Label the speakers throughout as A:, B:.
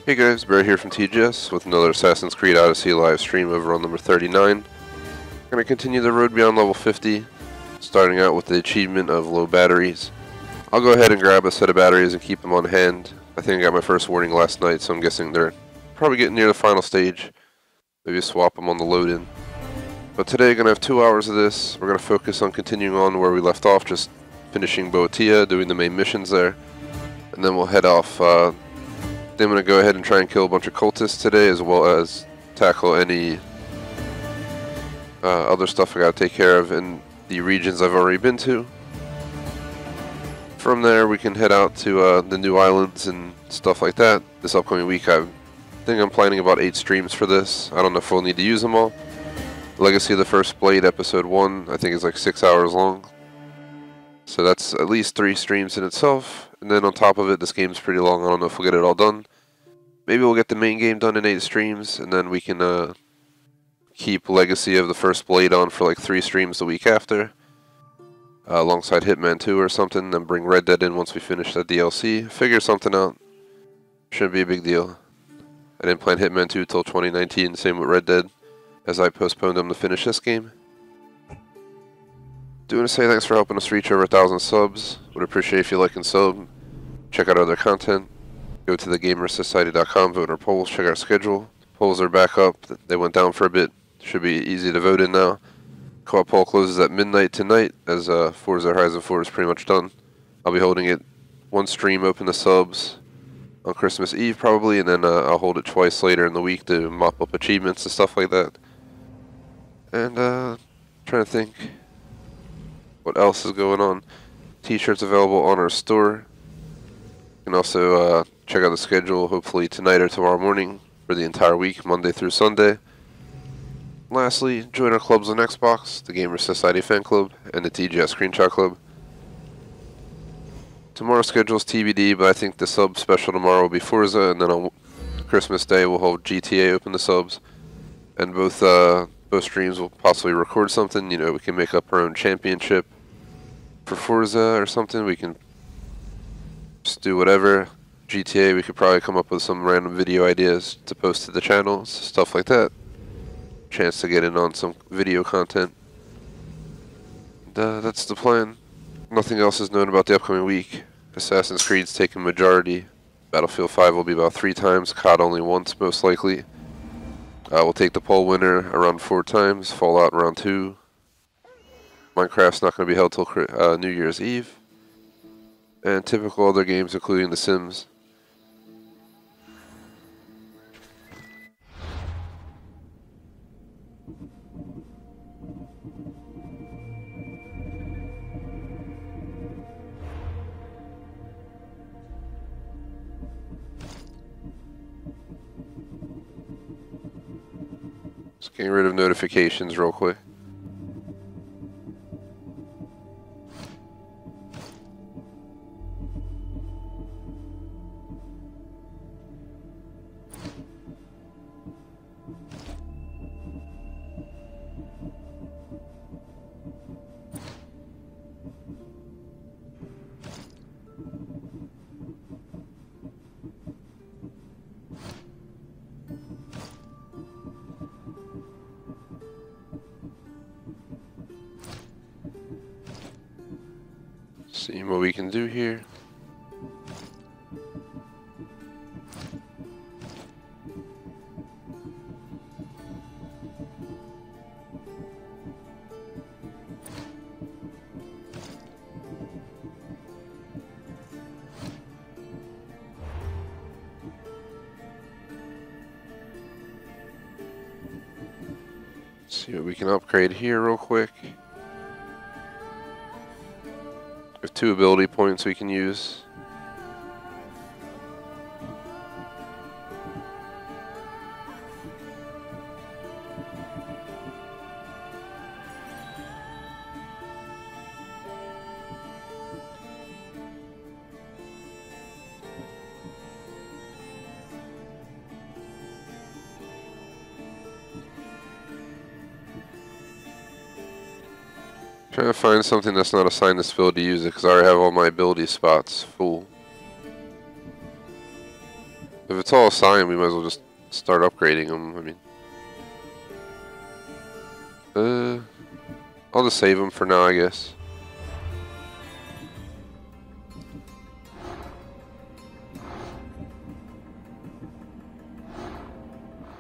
A: Hey guys, Bear here from TGS with another Assassin's Creed Odyssey live stream over on number 39. I'm going to continue the road beyond level 50, starting out with the achievement of low batteries. I'll go ahead and grab a set of batteries and keep them on hand. I think I got my first warning last night, so I'm guessing they're probably getting near the final stage. Maybe swap them on the load-in. But today, I'm going to have 2 hours of this. We're going to focus on continuing on where we left off, just finishing Boeotia, doing the main missions there. And then we'll head off. Then I'm going to go ahead and try and kill a bunch of cultists today, as well as tackle any other stuff I got to take care of in the regions I've already been to. From there, we can head out to the new islands and stuff like that. This upcoming week, I think I'm planning about 8 streams for this. I don't know if we'll need to use them all. Legacy of the First Blade, Episode 1, I think is like 6 hours long. So that's at least 3 streams in itself. And then on top of it, this game's pretty long. I don't know if we'll get it all done. Maybe we'll get the main game done in 8 streams, and then we can keep Legacy of the First Blade on for like 3 streams the week after. Alongside Hitman 2 or something, then bring Red Dead in once we finish that DLC. Figure something out. Shouldn't be a big deal. I didn't plan Hitman 2 till 2019, same with Red Dead, as I postponed them to finish this game. Do want to say thanks for helping us reach over 1,000 subs. Would appreciate if you like and sub. Check out other content. Go to thegamersociety.com, vote in our polls, check our schedule. Polls are back up. They went down for a bit. Should be easy to vote in now. Co-op poll closes at midnight tonight, as Forza Horizon 4 is pretty much done. I'll be holding it one stream open to subs on Christmas Eve probably, and then I'll hold it twice later in the week to mop up achievements and stuff like that. And trying to think what else is going on. T-shirts available on our store. You can also check out the schedule hopefully tonight or tomorrow morning for the entire week, Monday through Sunday. Lastly, join our clubs on Xbox, the Gamers Society Fan Club, and the TGS Screenshot Club. Tomorrow's schedule is TBD, but I think the sub special tomorrow will be Forza, and then on Christmas Day we'll hold GTA open to subs. And both streams will possibly record something. You know, we can make up our own championship for Forza or something. We can just do whatever. GTA, we could probably come up with some random video ideas to post to the channels, stuff like that. Chance to get in on some video content. And, that's the plan. Nothing else is known about the upcoming week. Assassin's Creed's taking majority. Battlefield 5 will be about 3 times, COD only once most likely. We'll take the poll winner around 4 times, Fallout around 2. Minecraft's not going to be held till New Year's Eve. And typical other games including The Sims. Just getting rid of notifications real quick. See what we can do here. See what we can upgrade here real quick. We have 2 ability points we can use. Trying to find something that's not assigned this build to use it, because I already have all my ability spots full. If it's all assigned, we might as well just start upgrading them. I mean, I'll just save them for now, I guess.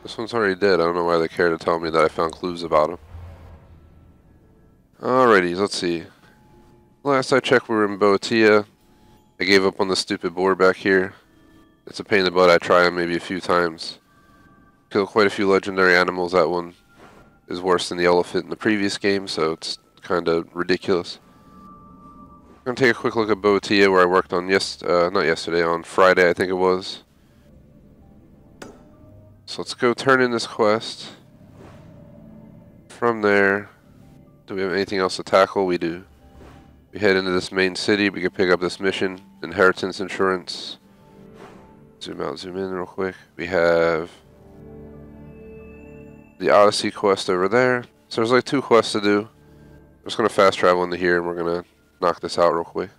A: This one's already dead. I don't know why they care to tell me that I found clues about him. Alrighty, let's see. Last I checked, we were in Boatia. I gave up on the stupid boar back here. It's a pain in the butt. I try him maybe a few times. Kill quite a few legendary animals. That one is worse than the elephant in the previous game, so it's kind of ridiculous. I'm going to take a quick look at Boatia, where I worked on not yesterday, on Friday I think it was. So let's go turn in this quest. From there, do we have anything else to tackle? We do. We head into this main city. We can pick up this mission, Inheritance Insurance. Zoom out, zoom in real quick. We have the Odyssey quest over there. So there's like 2 quests to do. I'm just going to fast travel into here and we're going to knock this out real quick.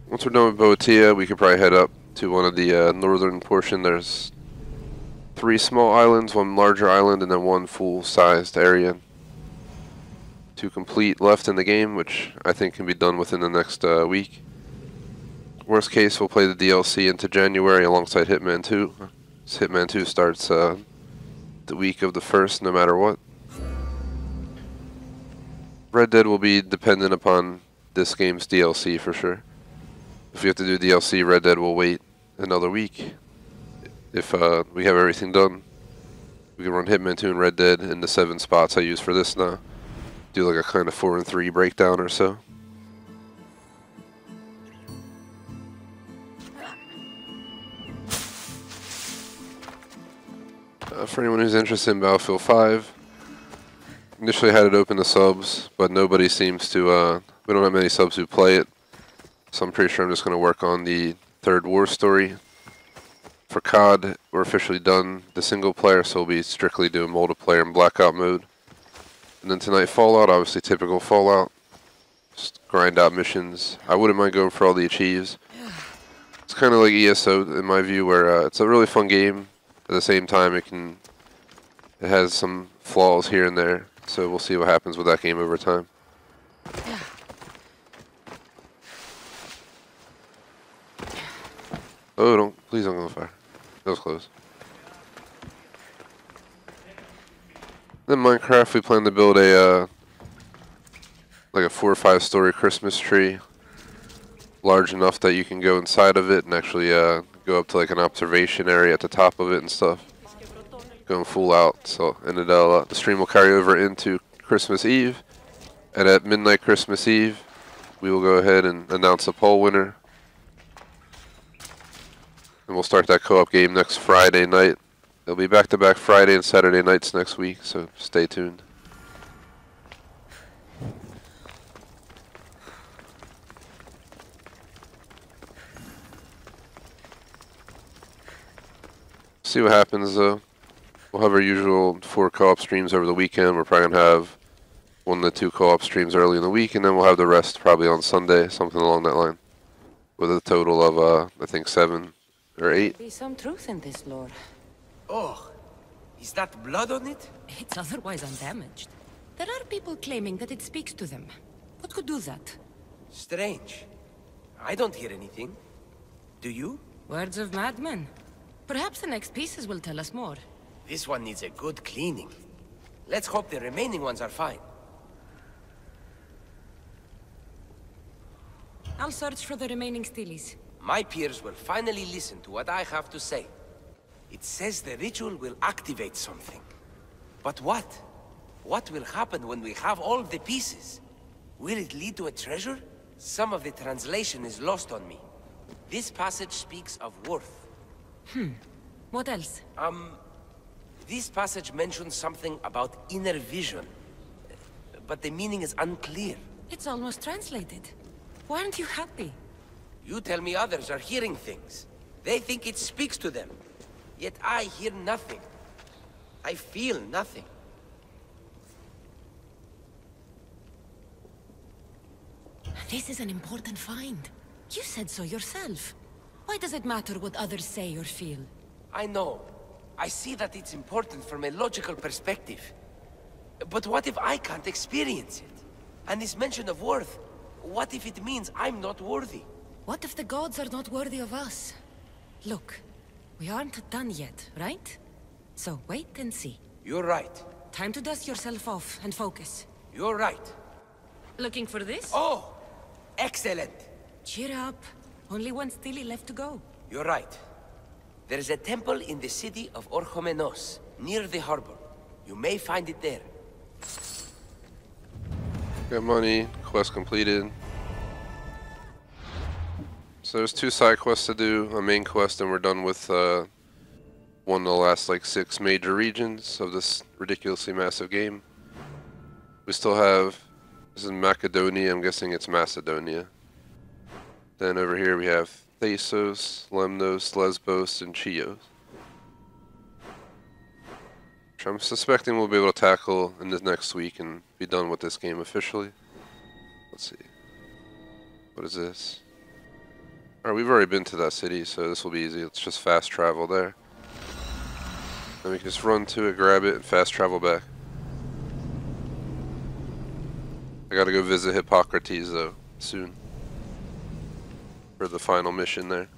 A: Once we're done with Boatia, we could probably head up to one of the northern portion. There's 3 small islands, 1 larger island, and then 1 full-sized area to complete left in the game, which I think can be done within the next week. Worst case, we'll play the DLC into January alongside Hitman 2. Hitman 2 starts the week of the 1st, no matter what. Red Dead will be dependent upon this game's DLC for sure. If we have to do DLC, Red Dead will wait another week. If we have everything done, we can run Hitman 2 and Red Dead in the 7 spots I use for this now. Do like a kind of 4 and 3 breakdown or so. For anyone who's interested in Battlefield 5, initially had it open to subs, but nobody seems to, we don't have many subs who play it. So I'm pretty sure I'm just going to work on the 3rd war story. For COD, we're officially done the single player, so we'll be strictly doing multiplayer and blackout mode. And then tonight, Fallout, obviously typical Fallout. Just grind out missions. I wouldn't mind going for all the achieves. It's kind of like ESO in my view, where it's a really fun game. At the same time, it has some flaws here and there. So we'll see what happens with that game over time. Oh, please don't go on fire. That was close. Then Minecraft, we plan to build a like a 4 or 5 story Christmas tree, large enough that you can go inside of it and actually go up to like an observation area at the top of it and stuff. Going full out. So, and the stream will carry over into Christmas Eve, and at midnight Christmas Eve, we will go ahead and announce a poll winner. And we'll start that co-op game next Friday night. It'll be back-to-back Friday and Saturday nights next week, so stay tuned. See what happens though. We'll have our usual 4 co-op streams over the weekend. We're probably going to have 1 to 2 co-op streams early in the week, and then we'll have the rest probably on Sunday, something along that line. With a total of, I think 7 or 8.
B: Be some truth in this, Lord.
C: Oh, is that blood on it?
B: It's otherwise undamaged. There are people claiming that it speaks to them. What could do that?
C: Strange. I don't hear anything. Do you?
B: Words of madmen. Perhaps the next pieces will tell us more.
C: This one needs a good cleaning. Let's hope the remaining ones are fine.
B: I'll search for the remaining steelies.
C: My peers will finally listen to what I have to say. It says the ritual will activate something. But what? What will happen when we have all of the pieces? Will it lead to a treasure? Some of the translation is lost on me. This passage speaks of worth.
B: What else?
C: This passage mentions something about inner vision. But the meaning is unclear.
B: It's almost translated. Why aren't you happy?
C: You tell me others are hearing things. They think it speaks to them. Yet I hear nothing. I feel nothing.
B: This is an important find. You said so yourself. Why does it matter what others say or feel?
C: I know. I see that it's important from a logical perspective. But what if I can't experience it? And this mention of worth, what if it means I'm not worthy?
B: What if the gods are not worthy of us? Look, we aren't done yet, right? So wait and see.
C: You're right.
B: Time to dust yourself off and focus.
C: You're right.
B: Looking for this?
C: Oh! Excellent!
B: Cheer up. Only one stele left to go.
C: You're right. There's a temple in the city of Orchomenos, near the harbor. You may find it there.
A: Got money, quest completed. So there's 2 side quests to do, a main quest, and we're done with one of the last like 6 major regions of this ridiculously massive game. We still have, this is Macedonia, I'm guessing it's Macedonia. Then over here we have Thasos, Lemnos, Lesbos, and Chios. Which I'm suspecting we'll be able to tackle in this next week and be done with this game officially. Let's see. What is this? Alright, we've already been to that city, so this will be easy. Let's just fast travel there. Then we can just run to it, grab it, and fast travel back. I gotta go visit Hippocrates though, soon. For the final mission there.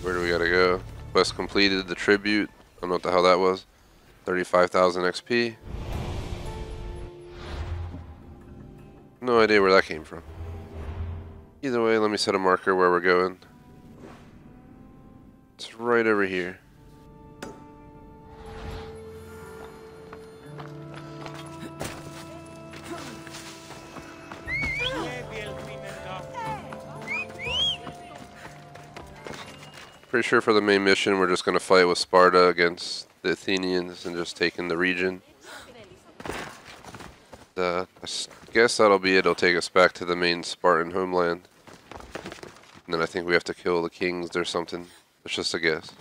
A: Where do we gotta go? Quest completed, the tribute. I don't know what the hell that was. 35,000 XP. No idea where that came from. Either way, let me set a marker where we're going. It's right over here. Pretty sure for the main mission we're just going to fight with Sparta against the Athenians and just take in the region. I guess that'll be it. It'll take us back to the main Spartan homeland. And then I think we have to kill the kings or something. It's just a guess.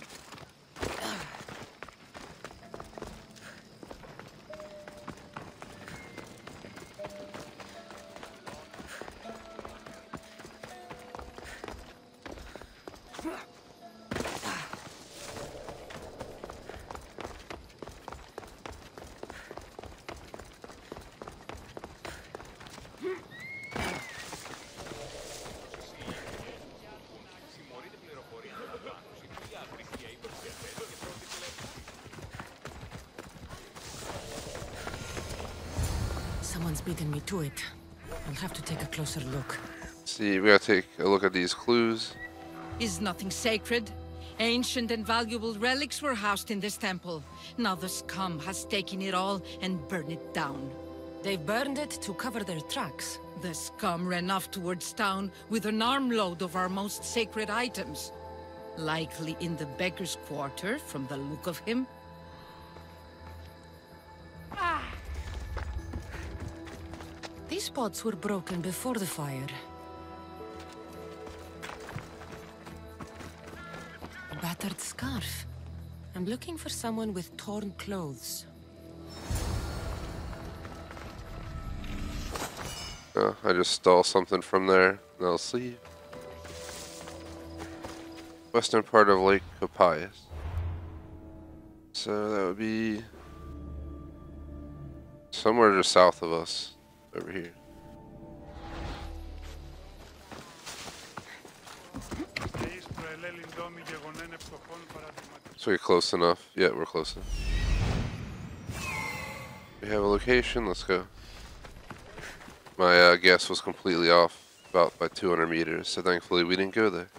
B: Someone's beaten me to it. I'll have to take a closer look.
A: See, we gotta take a look at these clues.
D: Is nothing sacred? Ancient and valuable relics were housed in this temple. Now the scum has taken it all and burned it down.
B: They've burned it to cover their tracks.
D: The scum ran off towards town with an armload of our most sacred items. Likely in the beggar's quarter, from the look of him.
B: These pots were broken before the fire. A battered scarf. I'm looking for someone with torn clothes.
A: Oh, I just stole something from there. Now sleeve. Western part of Lake Copias. So that would be somewhere just south of us, over here. So we're close enough. Yeah, we're close enough. We have a location. Let's go. My guess was completely off, about by 200 meters, so thankfully we didn't go there.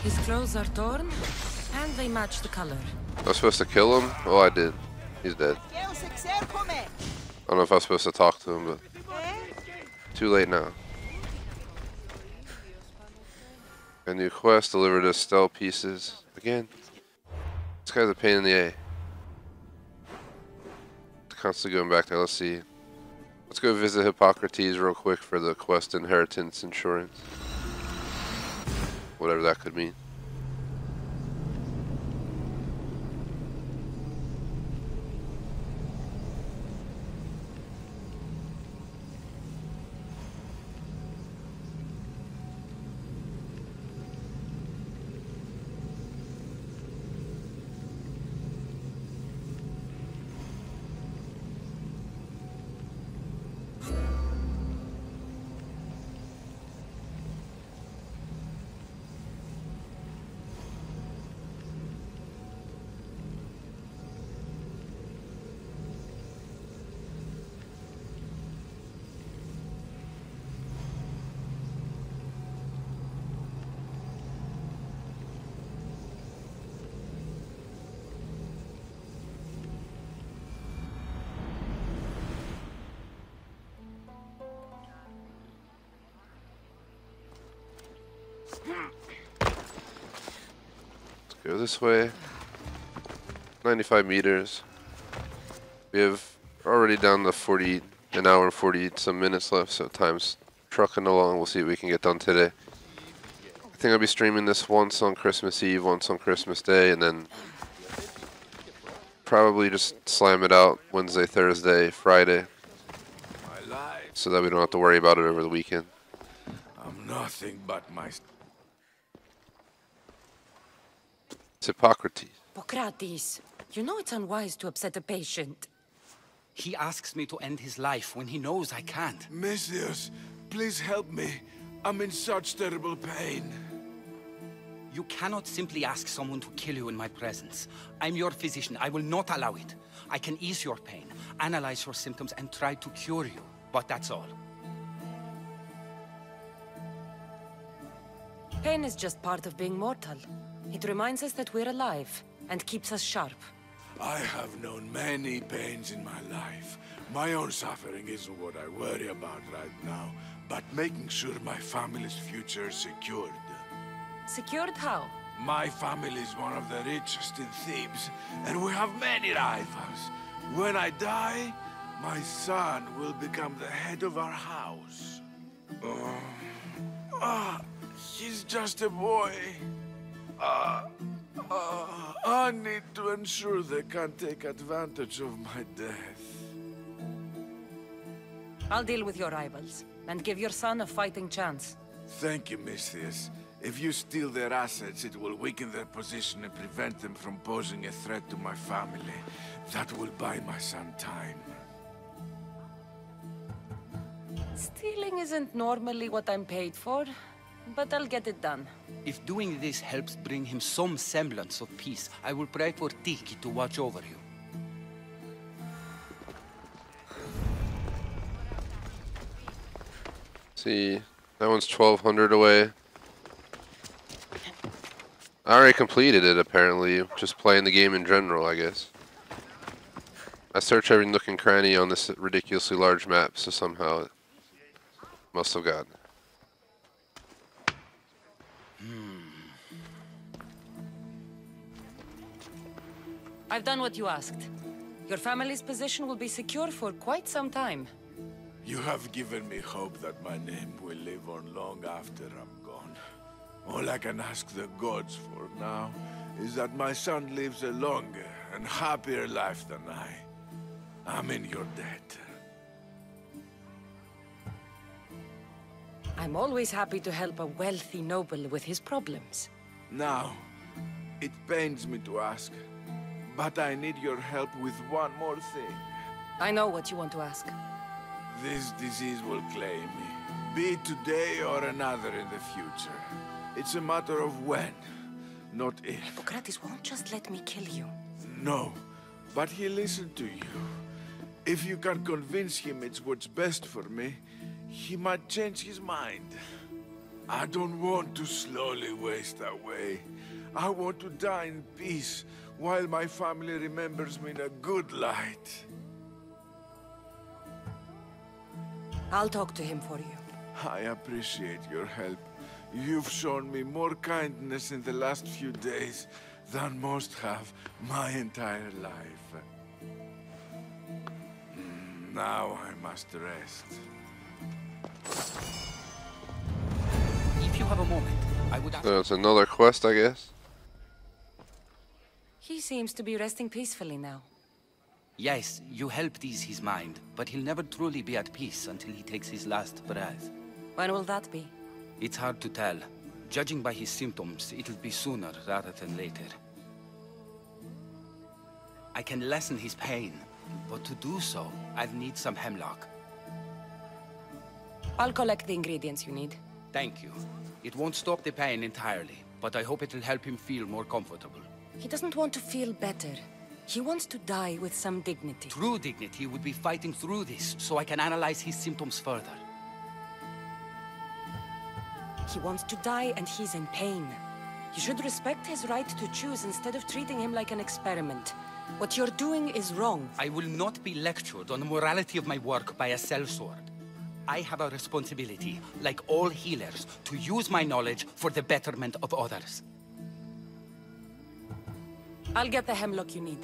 B: His clothes are torn, and they match the color.
A: I was supposed to kill him? Oh, I did. He's dead. I don't know if I was supposed to talk to him, but too late now. A new quest, deliver the stealth pieces. Again, this guy's a pain in the A. Constantly going back there. Let's see. Let's go visit Hippocrates real quick for the quest inheritance insurance. Whatever that could mean. Go this way. 95 meters. We have already down to an hour and 40 some minutes left, so time's trucking along. We'll see what we can get done today. I think I'll be streaming this once on Christmas Eve, once on Christmas Day, and then probably just slam it out Wednesday, Thursday, Friday, so that we don't have to worry about it over the weekend.
E: I'm nothing but my...
A: It's Hippocrates.
B: Hippocrates, you know it's unwise to upset a patient.
F: He asks me to end his life when he knows I can't.
E: Messias, please help me. I'm in such terrible pain.
F: You cannot simply ask someone to kill you in my presence. I'm your physician. I will not allow it. I can ease your pain, analyze your symptoms, and try to cure you. But that's all.
B: Pain is just part of being mortal. It reminds us that we're alive, and keeps us sharp.
E: I have known many pains in my life. My own suffering isn't what I worry about right now, but making sure my family's future is secured.
B: Secured how?
E: My family is one of the richest in Thebes, and we have many rivals. When I die, my son will become the head of our house. He's just a boy. I need to ensure they can't take advantage of my death.
B: I'll deal with your rivals, and give your son a fighting chance.
E: Thank you, Misthias. If you steal their assets, it will weaken their position and prevent them from posing a threat to my family. That will buy my son time.
B: Stealing isn't normally what I'm paid for, but I'll get it done.
F: If doing this helps bring him some semblance of peace, I will pray for Tiki to watch over you.
A: See, that one's 1,200 away. I already completed it, apparently. Just playing the game in general, I guess. I searched every nook and cranny on this ridiculously large map, so somehow it must have gotten it.
B: I've done what you asked. Your family's position will be secure for quite some time.
E: You have given me hope that my name will live on long after I'm gone. All I can ask the gods for now is that my son lives a longer and happier life than I. I'm in your debt.
B: I'm always happy to help a wealthy noble with his problems.
E: Now, it pains me to ask, but I need your help with one more thing.
B: I know what you want to ask.
E: This disease will claim me, be it today or another in the future. It's a matter of when, not if.
B: Hippocrates won't just let me kill you.
E: No, but he'll listen to you. If you can convince him it's what's best for me, he might change his mind. I don't want to slowly waste away. I want to die in peace, while my family remembers me in a good light.
B: I'll talk to him for you.
E: I appreciate your help. You've shown me more kindness in the last few days than most have my entire life. Now I must rest.
F: If you have a moment, I would ask...
A: So it's another quest, I guess.
B: He seems to be resting peacefully now.
F: Yes, you helped ease his mind, but he'll never truly be at peace until he takes his last breath.
B: When will that be?
F: It's hard to tell. Judging by his symptoms, it'll be sooner rather than later. I can lessen his pain, but to do so, I'll need some hemlock.
B: I'll collect the ingredients you need.
F: Thank you. It won't stop the pain entirely, but I hope it'll help him feel more comfortable.
B: He doesn't want to feel better. He wants to die with some dignity.
F: True dignity would be fighting through this, so I can analyze his symptoms further.
B: He wants to die and he's in pain. You should respect his right to choose instead of treating him like an experiment. What you're doing is wrong.
F: I will not be lectured on the morality of my work by a sellsword. I have a responsibility, like all healers, to use my knowledge for the betterment of others.
B: I'll get the hemlock you need.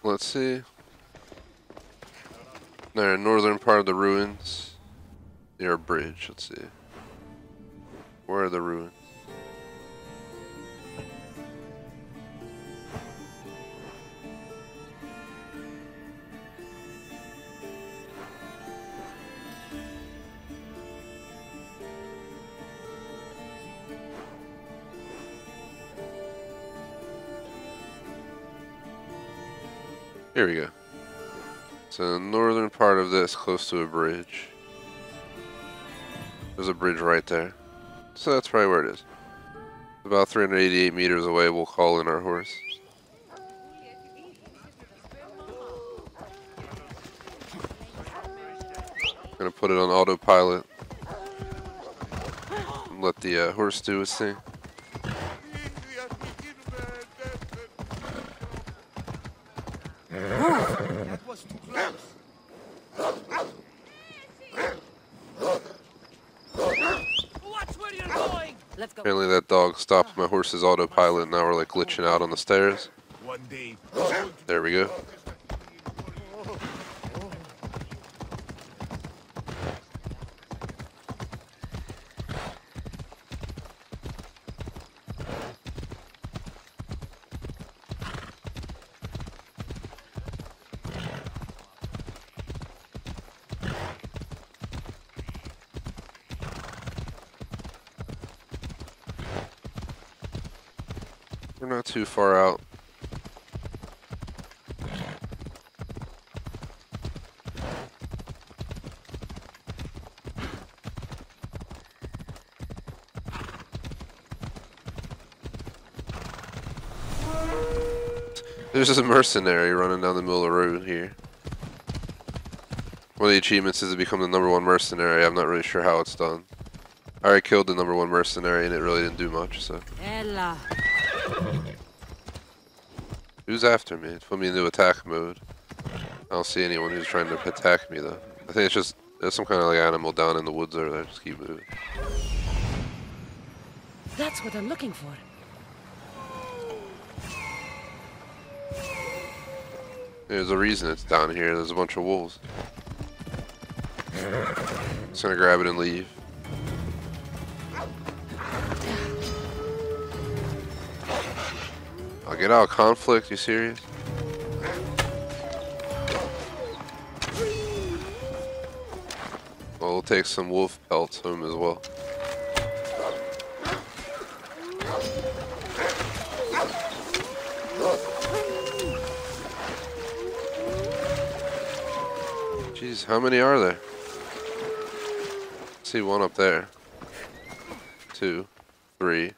A: Let's see. They're in northern part of the ruins, near a bridge. Let's see. Where are the ruins? Here we go. So the northern part of this, close to a bridge. There's a bridge right there. So that's probably where it is. About 388 meters away, we'll call in our horse. Gonna put it on autopilot. And let the horse do its thing.
F: That was too close. Watch where you're going!
B: Let's go.
A: Apparently that dog stopped my horse's autopilot. Now we're like glitching out on the stairs.
E: One day,
A: There we go. We're not too far out. There's just a mercenary running down the middle of the road here. One of the achievements is to become the #1 mercenary. I'm not really sure how it's done. I already killed the #1 mercenary and it really didn't do much, so.
B: Ella.
A: Who's after me? It put me into attack mode. I don't see anyone who's trying to attack me though. I think it's just, there's some kind of like animal down in the woods over there. Just keep moving.
B: That's what I'm looking for.
A: There's a reason it's down here. There's a bunch of wolves. Just gonna grab it and leave. I'll get out of conflict. You serious? Well, we'll take some wolf pelts home as well. Jeez, how many are there? I see one up there. 2, 3.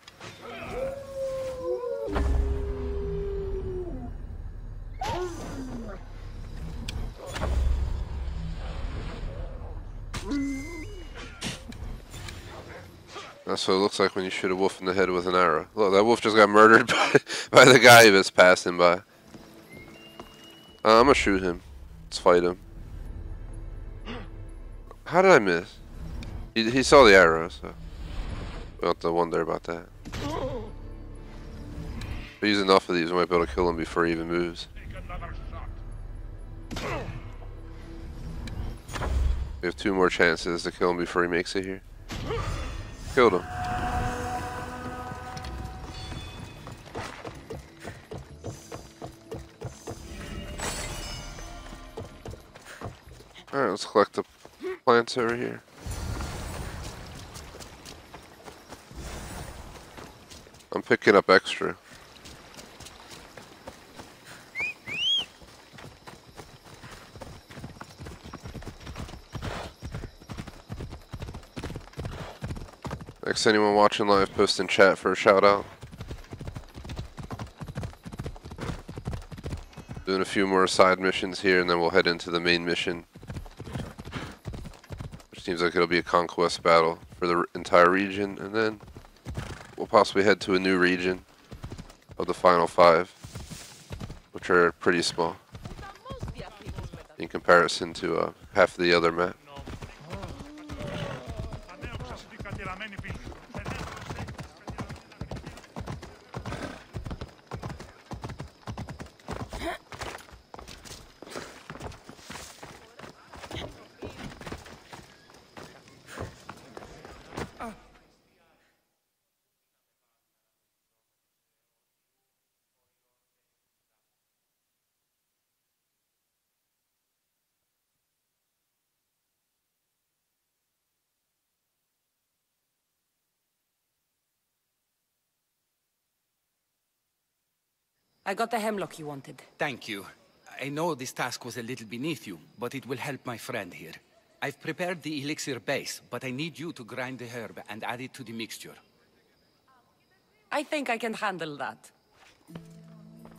A: That's what it looks like when you shoot a wolf in the head with an arrow. Look, that wolf just got murdered by the guy that's passing by. I'm gonna shoot him. Let's fight him. How did I miss? He saw the arrow, so we don't have to wonder about that. If we use enough of these, we might be able to kill him before he even moves. We have 2 more chances to kill him before he makes it here. Killed him. Alright, let's collect the plants over here. I'm picking up extra. Next, anyone watching live, post in chat for a shout out. Doing a few more side missions here, and then we'll head into the main mission. Which seems like it'll be a conquest battle for the entire region, and then we'll possibly head to a new region of the final 5, which are pretty small in comparison to half of the other map.
B: I got the hemlock you wanted.
F: Thank you. I know this task was a little beneath you, but it will help my friend here. I've prepared the elixir base, but I need you to grind the herb and add it to the mixture.
B: I think I can handle that.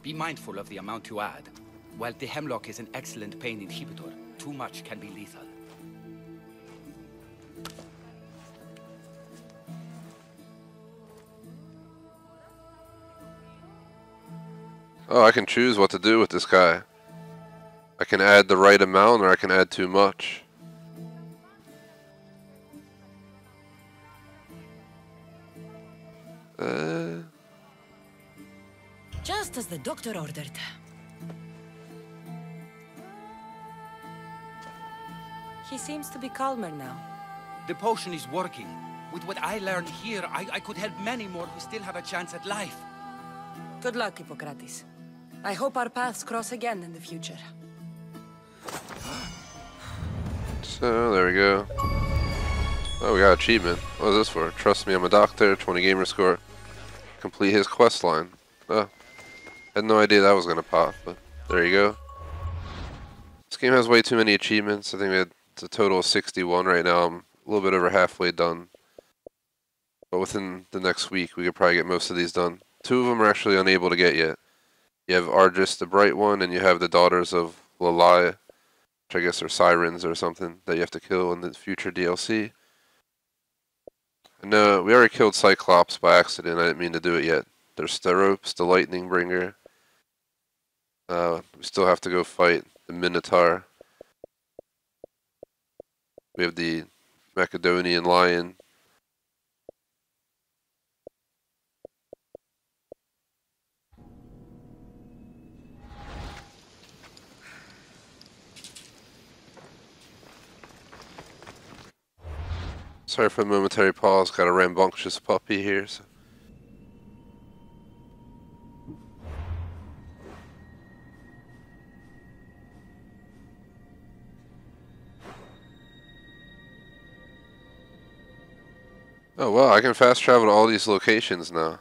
F: Be mindful of the amount you add. While the hemlock is an excellent pain inhibitor, too much can be lethal.
A: Oh, I can choose what to do with this guy. I can add the right amount, or I can add too much.
B: Just as the doctor ordered. He seems to be calmer now.
F: The potion is working. With what I learned here, I could help many more who still have a chance at life.
B: Good luck, Hippocrates. I hope our paths cross again in the future.
A: So, there we go. Oh, we got achievement. What is this for? Trust me, I'm a doctor. 20 gamer score. Complete his quest line. Oh. Had no idea that was going to pop, but there you go. This game has way too many achievements. I think we had a total of 61 right now. I'm a little bit over halfway done. But within the next week, we could probably get most of these done. 2 of them are actually unable to get yet. You have Argis, the Bright One, and you have the Daughters of Lalai, which I guess are sirens or something that you have to kill in the future DLC. And we already killed Cyclops by accident. I didn't mean to do it yet. There's Steropes, the Lightning Bringer. We still have to go fight the Minotaur. We have the Macedonian Lion. Sorry for the momentary pause, got a rambunctious puppy here. So. Oh wow, I can fast travel to all these locations now.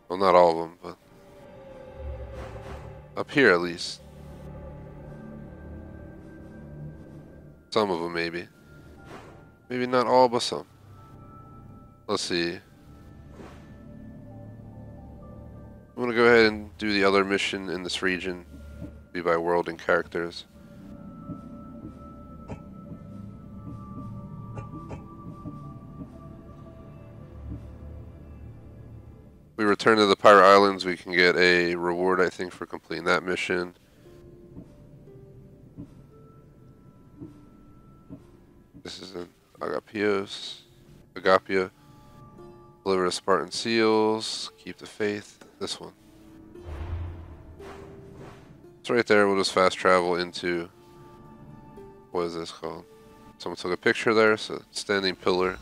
A: Well, not all of them, but up here at least. Some of them maybe. Maybe not all, but some. Let's see. I'm gonna go ahead and do the other mission in this region. Be by world and characters. return to the Pirate Islands, we can get a reward, I think, for completing that mission. This is in Agapia. Deliver the Spartan seals. Keep the faith. This one. It's right there. We'll just fast travel into... What is this called? Someone took a picture there. So standing pillar.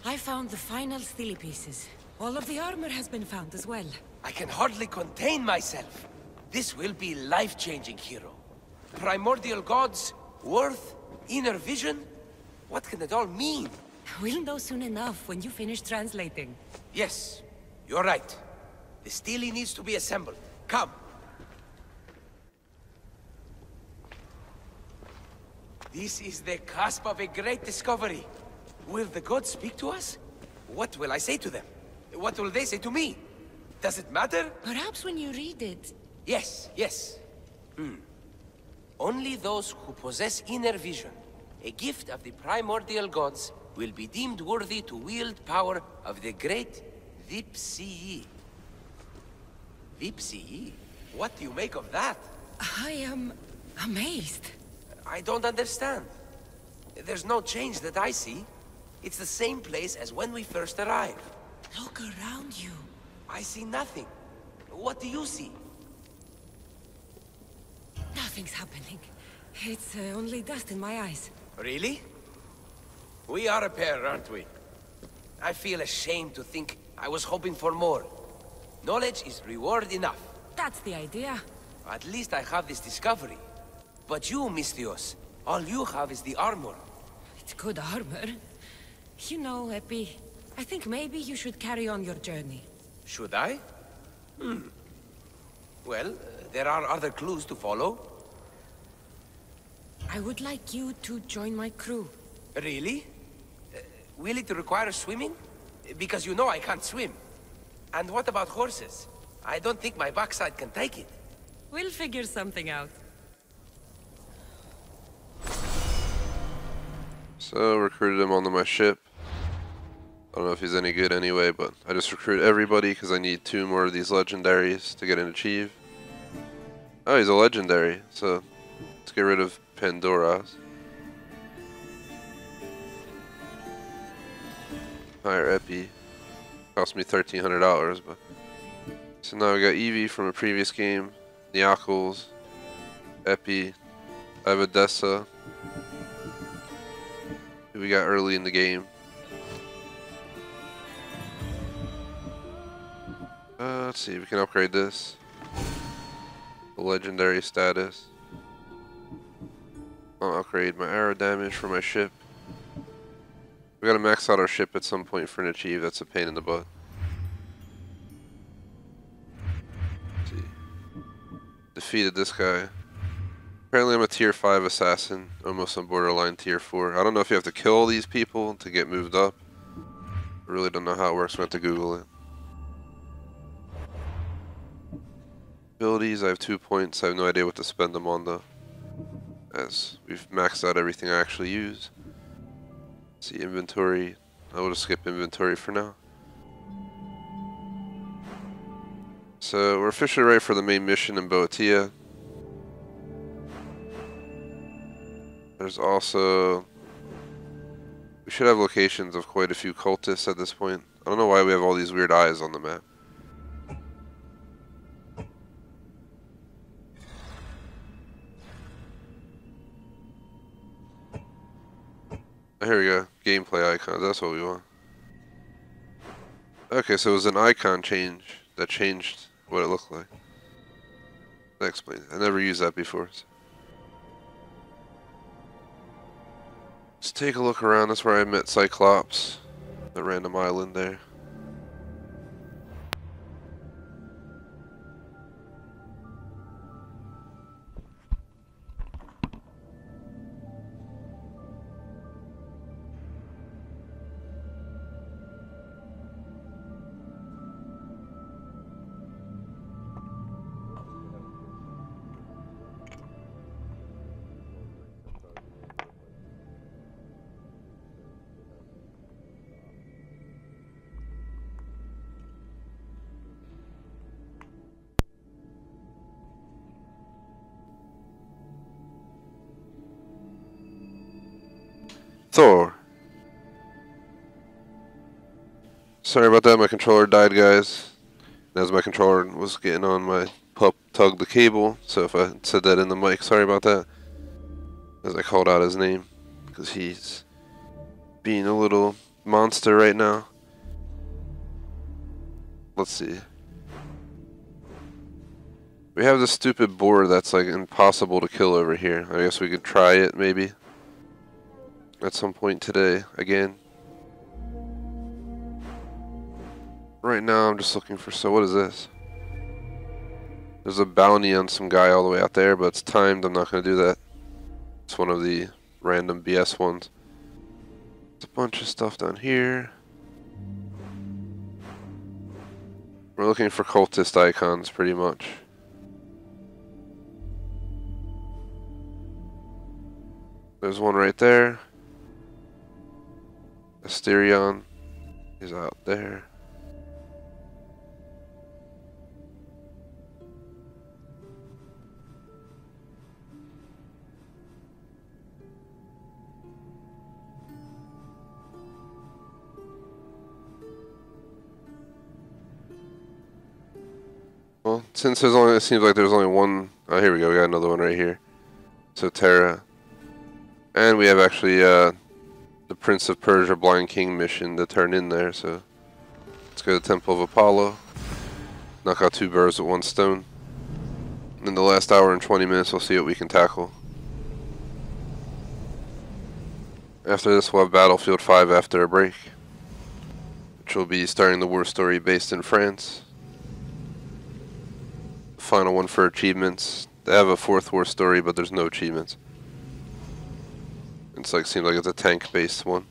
B: I found the final steely pieces. All of the armor has been found as well.
C: I can hardly contain myself. This will be life-changing, hero. Primordial gods, worth, inner vision. What can it all mean?
B: We'll know soon enough when you finish translating.
C: Yes, you're right. The steely needs to be assembled. Come. This is the cusp of a great discovery. Will the gods speak to us? What will I say to them? What will they say to me? Does it matter?
B: Perhaps when you read it...
C: Yes, yes. Only those who possess inner vision, a gift of the primordial gods, will be deemed worthy to wield power of the great Vipsii. Vipsii? What do you make of that?
B: I am... amazed.
C: I don't understand. There's no change that I see. It's the same place as when we first arrived.
B: Look around you.
C: I see nothing. What do you see?
B: Nothing's happening. It's only dust in my eyes.
C: Really? We are a pair, aren't we? I feel ashamed to think I was hoping for more. Knowledge is reward enough.
B: That's the idea.
C: At least I have this discovery. But you, Misthios, all you have is the armor.
B: It's good armor. You know, Epi, I think maybe you should carry on your journey.
C: Should I? Well, there are other clues to follow.
B: I would like you to join my crew.
C: Really? Will it require swimming? Because you know I can't swim. And what about horses? I don't think my backside can take it.
B: We'll figure something out.
A: So, recruited him onto my ship. don't know if he's any good anyway, but I just recruit everybody because I need 2 more of these legendaries to get an achieve. Oh, he's a legendary, so let's get rid of Pandora's. Higher Epi. Cost me $1,300, but... So now we got Eevee from a previous game, Niakles, Epi, I have Odessa, who we got early in the game. Let's see, we can upgrade this. The legendary status. I'll upgrade my arrow damage for my ship. We gotta max out our ship at some point for an achieve, that's a pain in the butt. Let's see. Defeated this guy. Apparently I'm a tier 5 assassin, almost on borderline tier 4. I don't know if you have to kill all these people to get moved up. I really don't know how it works, we have to Google it. Abilities, I have 2 points. I have no idea what to spend them on though, as we've maxed out everything I actually use. Let's see, inventory. I will just skip inventory for now. So we're officially ready for the main mission in Boeotia. There's also... we should have locations of quite a few cultists at this point. I don't know why we have all these weird eyes on the map. Here we go. Gameplay icons. That's what we want. Okay, so it was an icon change that changed what it looked like. That explains it. I never used that before. So. Let's take a look around. That's where I met Cyclops. The random island there. Thor. Sorry about that, my controller died, guys. As my controller was getting on, my pup tugged the cable, so if I said that in the mic, sorry about that. As I called out his name, because he's being a little monster right now. Let's see. We have this stupid boar that's like impossible to kill over here. I guess we could try it, maybe. At some point today, again. Right now I'm just looking for, so what is this? There's a bounty on some guy all the way out there, but it's timed, I'm not going to do that. It's one of the random BS ones. There's a bunch of stuff down here. We're looking for cultist icons, pretty much. There's one right there. Asterion is out there. Well, since there's only, it seems like there's only one. Oh, here we go. We got another one right here. So Terra, and we have actually the Prince of Persia Blind King mission to turn in there. So let's go to the Temple of Apollo. Knock out 2 birds with 1 stone. In the last hour and 20 minutes, we'll see what we can tackle. After this, we'll have Battlefield 5 after a break, which will be starting the war story based in France. Final one for achievements. They have a 4th war story, but there's no achievements. It's like, seems like it's a tank based one.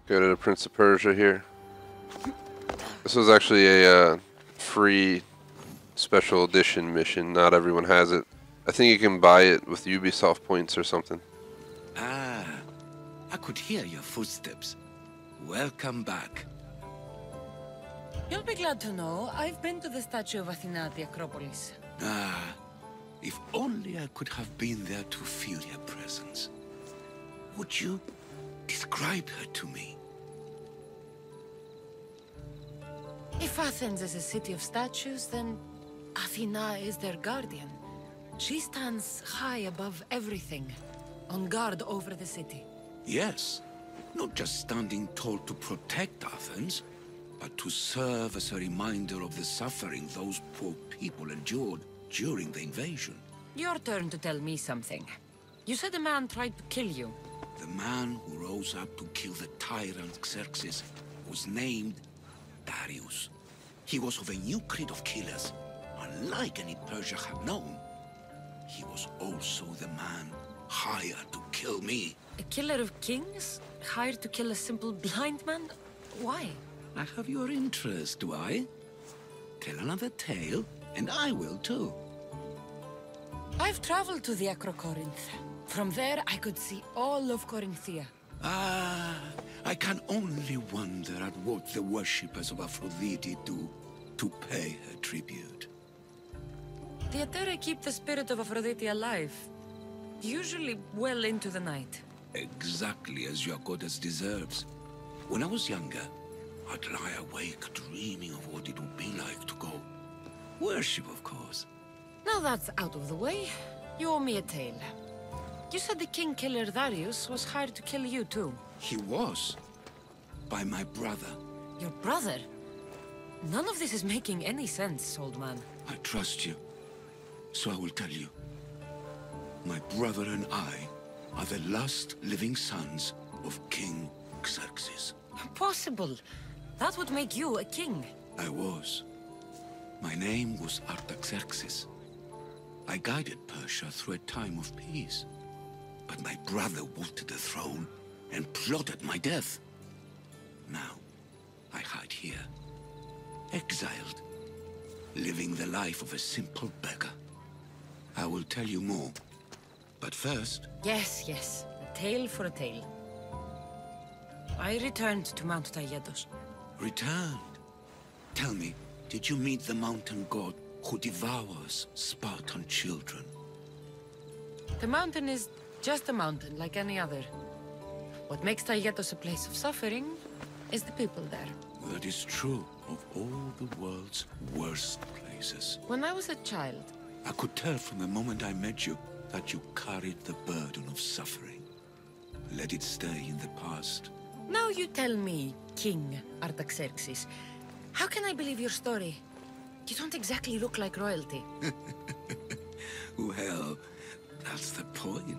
A: Go to the Prince of Persia here. This was actually a free special edition mission. Not everyone has it. I think you can buy it with Ubisoft points or something.
G: Ah, I could hear your footsteps. Welcome back.
B: You'll be glad to know I've been to the statue of Athena at the Acropolis.
G: Ah, if only I could have been there to feel your presence. Would you describe her to me?
B: If Athens is a city of statues, then Athena is their guardian. She stands high above everything, on guard over the city.
G: Yes, not just standing tall to protect Athens, but to serve as a reminder of the suffering those poor people endured during the invasion.
B: Your turn to tell me something. You said a man tried to kill you.
G: The man who rose up to kill the tyrant Xerxes was named Darius. He was of a new creed of killers, unlike any Persia had known. He was also the man hired to kill me.
B: A killer of kings? Hired to kill a simple blind man? Why?
G: I have your interest, do I? Tell another tale, and I will too.
B: I've traveled to the Acrocorinth. From there, I could see all of Corinthia.
G: Ah, I can only wonder at what the worshippers of Aphrodite do to pay her tribute.
B: The Aether keep the spirit of Aphrodite alive, usually well into the night.
G: Exactly as your goddess deserves. When I was younger, I'd lie awake dreaming of what it would be like to go. Worship, of course.
B: Now that's out of the way, you owe me a tale. You said the king killer Darius was hired to kill you too.
G: He was. By my brother.
B: Your brother? None of this is making any sense, old man.
G: I trust you, so I will tell you. My brother and I are the last living sons of King Xerxes.
B: Impossible. That would make you a king.
G: I was. My name was Artaxerxes. I guided Persia through a time of peace. But my brother wanted the throne and plotted my death. Now, I hide here, exiled, living the life of a simple beggar. I will tell you more, but first...
B: Yes, yes. A tale for a tale. I returned to Mount Taygetos.
G: Returned? Tell me, did you meet the mountain god who devours Spartan children?
B: The mountain is just a mountain, like any other. What makes Taygetos a place of suffering is the people there.
G: That is true of all the world's worst places.
B: When I was a child...
G: I could tell from the moment I met you that you carried the burden of suffering. Let it stay in the past.
B: Now you tell me, King Artaxerxes, how can I believe your story? You don't exactly look like royalty.
G: Well, that's the point.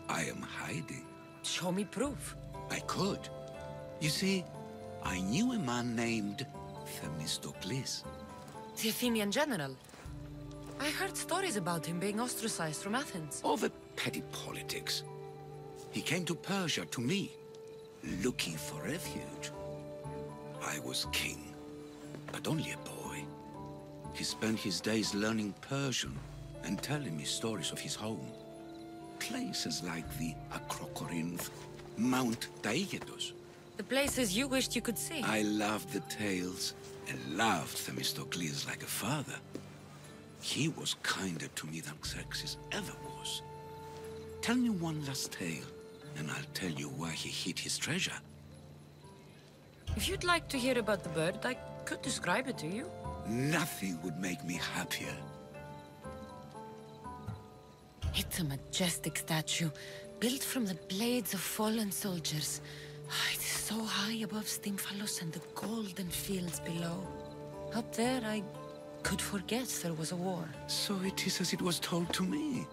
G: I am hiding.
B: Show me proof.
G: I could. You see, I knew a man named Themistocles.
B: The Athenian general. I heard stories about him being ostracized from Athens.
G: Over petty politics. He came to Persia to me, looking for refuge. I was king, but only a boy. He spent his days learning Persian and telling me stories of his home. Places like the Acrocorinth, Mount Taygetos.
B: The places you wished you could see.
G: I loved the tales and loved Themistocles like a father. He was kinder to me than Xerxes ever was. Tell me one last tale, and I'll tell you where he hid his treasure.
B: If you'd like to hear about the bird, I could describe it to you.
G: Nothing would make me happier.
B: It's a majestic statue, built from the blades of fallen soldiers. It is so high above Stymphalos and the golden fields below. Up there, I could forget there was a war.
G: So it is as it was told to me.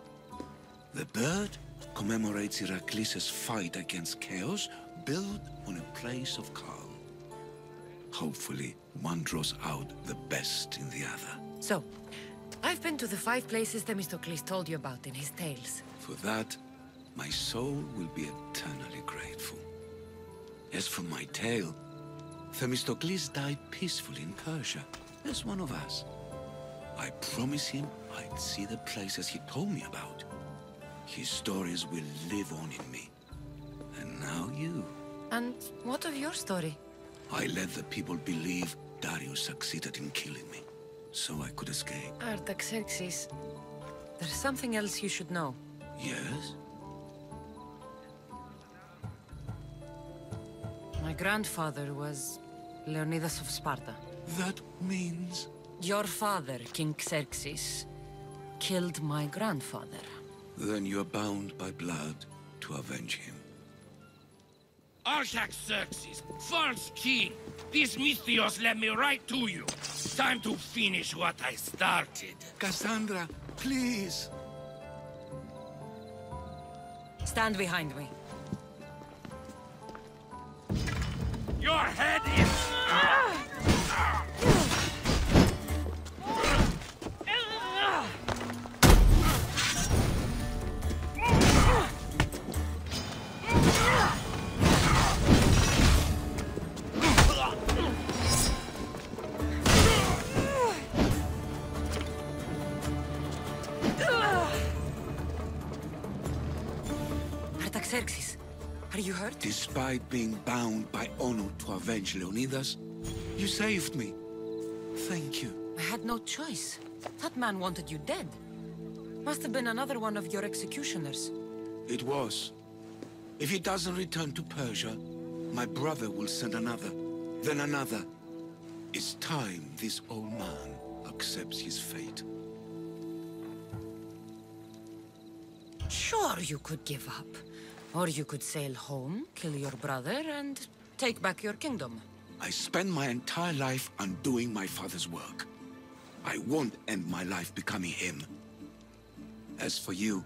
G: The bird commemorates Heracles' fight against chaos, built on a place of calm. Hopefully, one draws out the best in the other.
B: So, I've been to the 5 places Themistocles told you about in his tales.
G: For that, my soul will be eternally grateful. As for my tale, Themistocles died peacefully in Persia, as one of us. I promised him I'd see the places he told me about. His stories will live on in me. And now you.
B: And what of your story?
G: I let the people believe Darius succeeded in killing me, so I could escape.
B: Artaxerxes, there's something else you should know.
G: Yes?
B: My grandfather was Leonidas of Sparta.
G: That means...
B: Your father, King Xerxes, killed my grandfather.
G: Then you're bound by blood to avenge him.
H: Artaxerxes, false king! These Mythios led me right to you. Time to finish what I started.
G: Cassandra, please!
B: Stand behind me.
H: Your head is...
B: Artaxerxes, are you hurt?
G: Despite being bound by honor to avenge Leonidas, you saved me. Thank you.
B: I had no choice. That man wanted you dead. Must have been another one of your executioners.
G: It was. If he doesn't return to Persia, my brother will send another, then another. It's time this old man accepts his fate.
B: Sure, you could give up. Or you could sail home, kill your brother, and take back your kingdom.
G: I spent my entire life undoing my father's work. I won't end my life becoming him. As for you,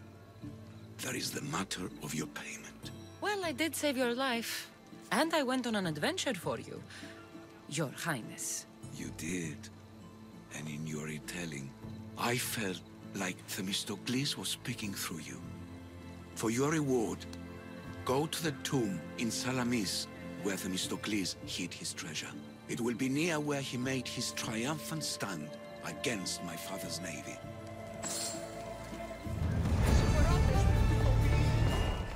G: there is the matter of your payment.
B: Well, I did save your life. And I went on an adventure for you, Your Highness.
G: You did. And in your retelling, I felt like Themistocles was speaking through you. For your reward, go to the tomb in Salamis, where Themistocles hid his treasure. It will be near where he made his triumphant stand against my father's navy.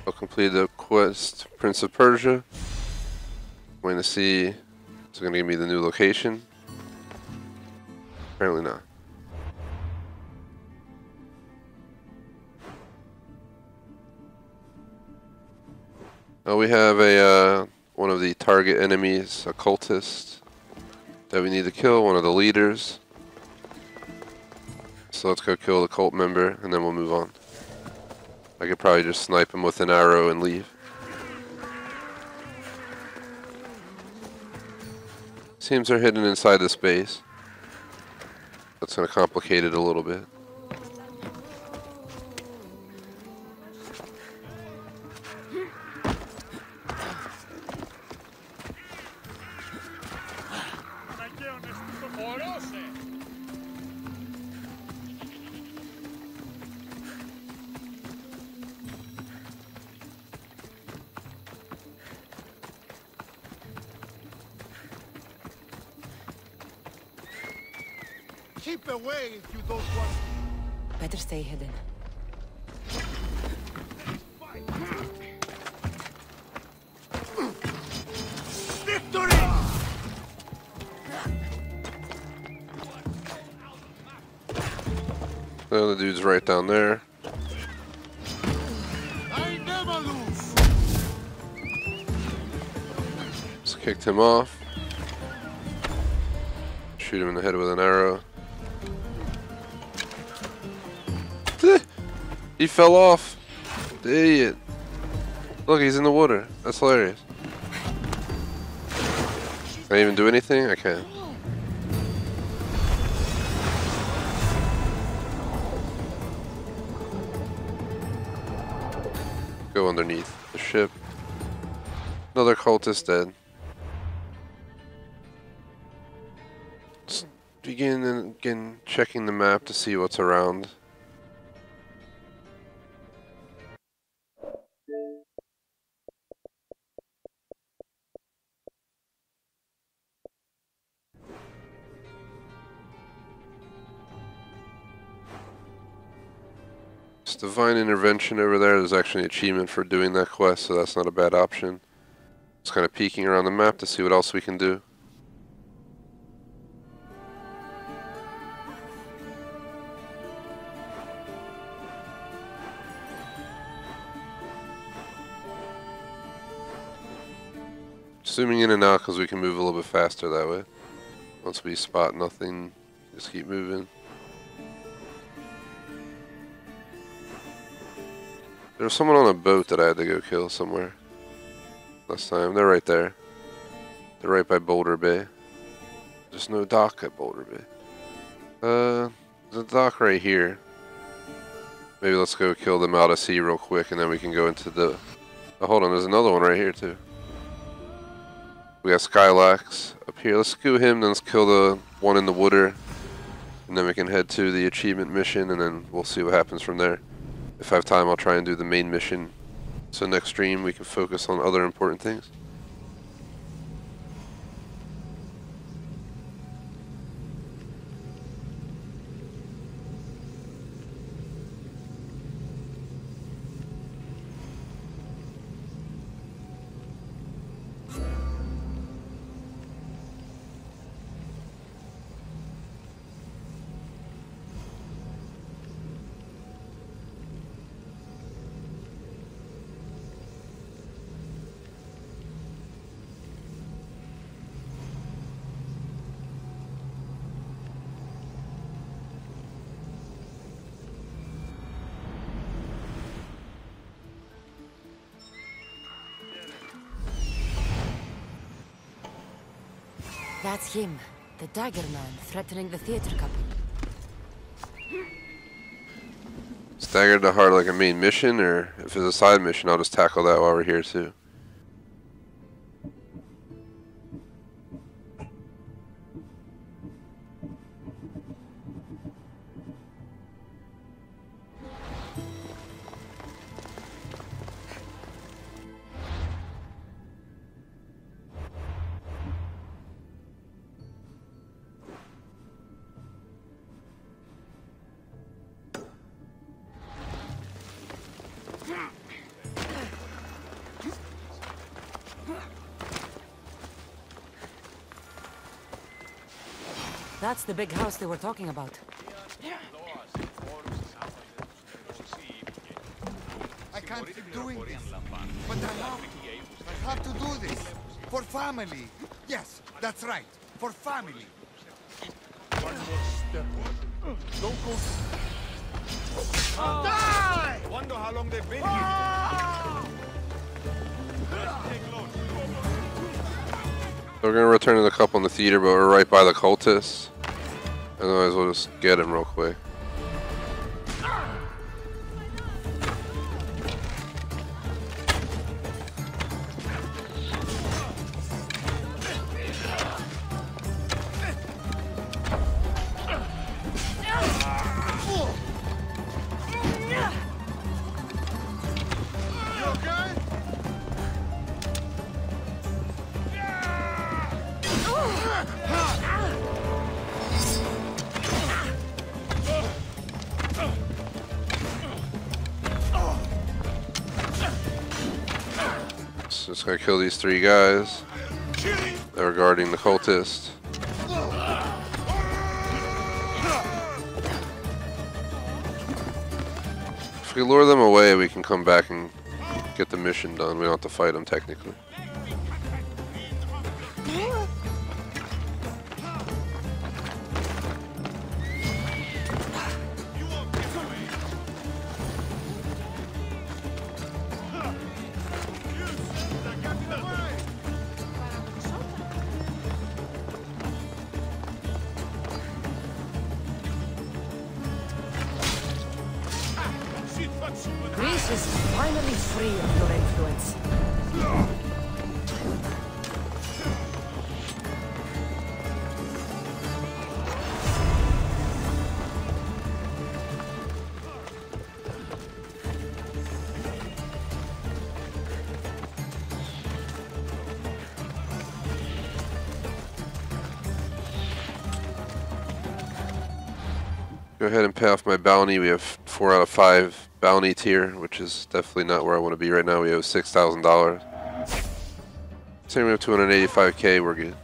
A: I'll complete the quest, Prince of Persia. I'm going to see, it's going to give me the new location. Apparently not. We have a one of the target enemies, a cultist, that we need to kill, one of the leaders. So let's go kill the cult member, and then we'll move on. I could probably just snipe him with an arrow and leave. Seems they're hidden inside this base. That's going to complicate it a little bit.
I: Keep away if you don't want.
B: Better stay hidden.
I: Victory!
A: The dude's right down there.
I: I never lose.
A: Just kicked him off. Shoot him in the head with an arrow. He fell off. The idiot. Look, he's in the water. That's hilarious. Can I even do anything? I can't. Go underneath the ship. Another cultist dead. Let's begin again checking the map to see what's around. Divine Intervention over there. There's actually an achievement for doing that quest, so that's not a bad option. Just kind of peeking around the map to see what else we can do. Zooming in and out because we can move a little bit faster that way. Once we spot nothing, just keep moving. There was someone on a boat that I had to go kill somewhere last time. They're right there. They're right by Boulder Bay. There's no dock at Boulder Bay. There's a dock right here. Maybe let's go kill them out of sea real quick and then we can go into the... Oh, hold on, there's another one right here too. We got Skylax up here. Let's go him, then let's kill the one in the water. And then we can head to the achievement mission and then we'll see what happens from there. If I have time, I'll try and do the main mission. So next stream, we can focus on other important things.
B: That's him, the dagger man, threatening the theater couple.
A: Staggered the heart like a main mission, or if it's a side mission, I'll just tackle that while we're here too.
B: That's the big house they were talking about.
I: I can't keep doing this, but I have to do this for family. Yes, that's right, for family. One more step. Don't go. Die! I wonder how long they've been here.
A: We're gonna return to the couple in the theater, but we're right by the cultists. Otherwise, we'll just get him real quick. Just gonna kill these three guys that are guarding the cultist. If we lure them away, we can come back and get the mission done. We don't have to fight them technically.
B: Greece is finally free of your influence.
A: Go ahead and pay off my bounty. We have 4 out of 5 bounty tier, which is definitely not where I want to be right now. We owe $6,000. Same, we have 285k, we're good.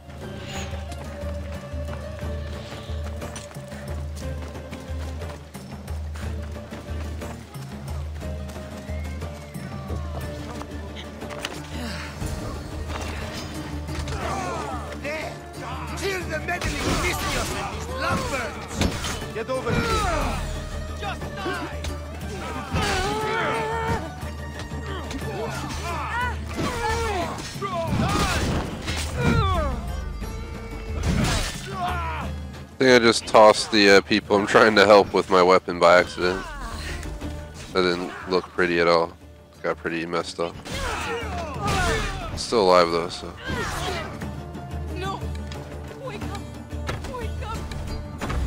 C: Kill the meddling Mystios and these lovebirds! Get over here! Just die!
A: I think I just tossed the people I'm trying to help with my weapon by accident. That didn't look pretty at all. Got pretty messed up. Still alive though, so.
B: No! Wake up! Wake up!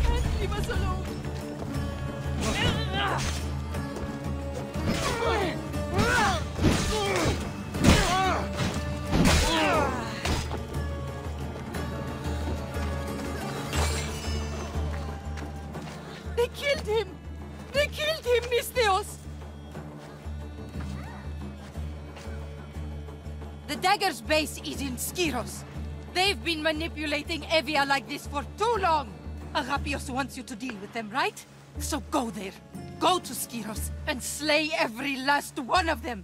B: Can't leave us alone! They killed him! They killed him, Mystios! The dagger's base is in Skiros. They've been manipulating Evia like this for too long. Agapios wants you to deal with them, right? So go there. Go to Skiros and slay every last one of them.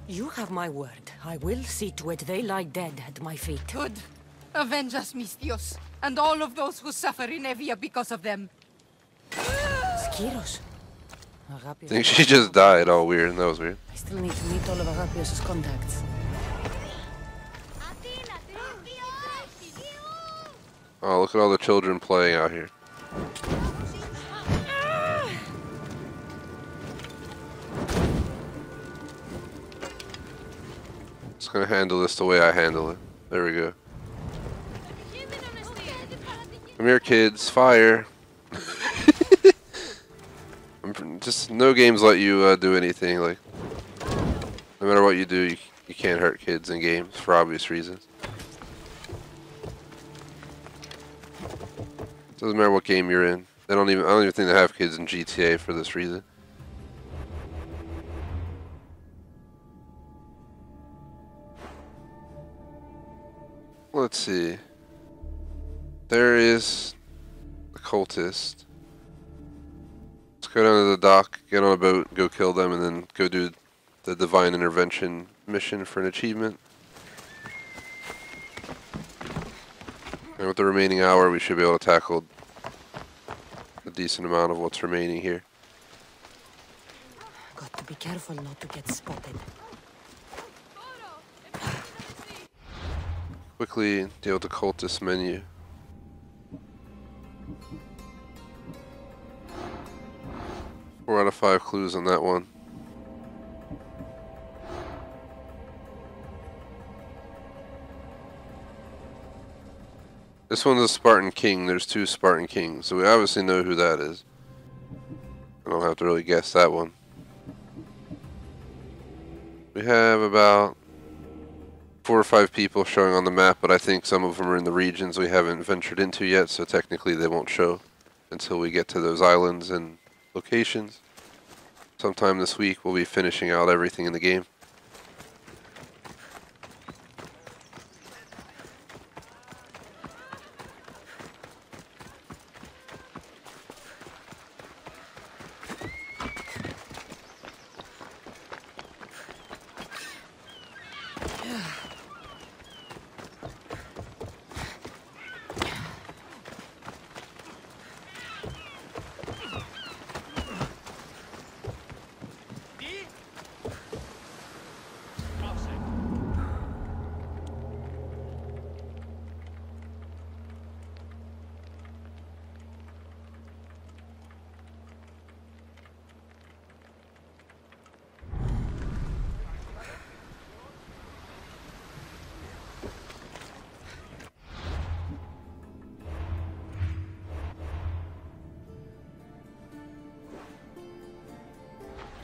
J: You have my word. I will see to it they lie dead at my feet.
B: Good. Avenge us, Mystios, and all of those who suffer in Evia because of them.
J: Skiros.
A: I think she just died. All weird. That was weird.
J: I still need to meet all of Agapios' contacts.
A: Oh, look at all the children playing out here. Just gonna handle this the way I handle it. There we go. Come here, kids. Fire. Just no games let you do anything. Like, no matter what you do, you can't hurt kids in games for obvious reasons. Doesn't matter what game you're in. I don't even think they have kids in GTA for this reason. Let's see. There is the cultist. Let's go down to the dock, get on a boat, go kill them, and then go do the Divine Intervention mission for an achievement. And with the remaining hour, we should be able to tackle a decent amount of what's remaining here.
J: Got to be careful not to get spotted.
A: Quickly deal with the cultist menu. Four out of 5 clues on that one. This one's a Spartan King. There's 2 Spartan Kings, so we obviously know who that is. I don't have to really guess that one. We have about 4 or 5 people showing on the map, but I think some of them are in the regions we haven't ventured into yet, so technically they won't show until we get to those islands and locations. Sometime this week we'll be finishing out everything in the game.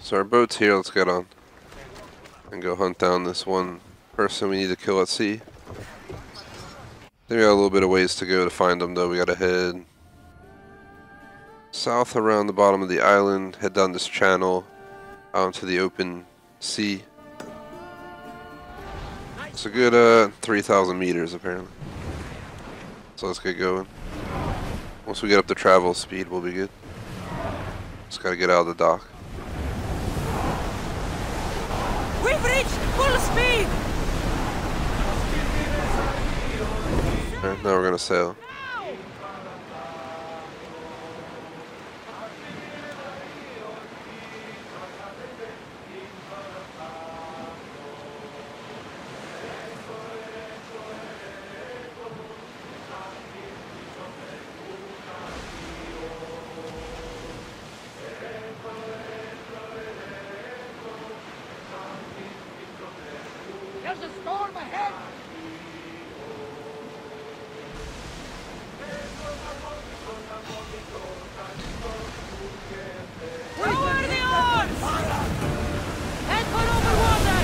A: So our boat's here, let's get on and go hunt down this one person we need to kill at sea. I think we got a little bit of ways to go to find them though. We gotta head south around the bottom of the island, head down this channel out into the open sea. It's a good 3,000 meters apparently. So let's get going. Once we get up to travel speed, we'll be good. Just gotta get out of the dock.
J: We've reached full speed!
A: Alright, now we're gonna sail.
I: There's a storm ahead!
J: Lower the oars! Head for over water!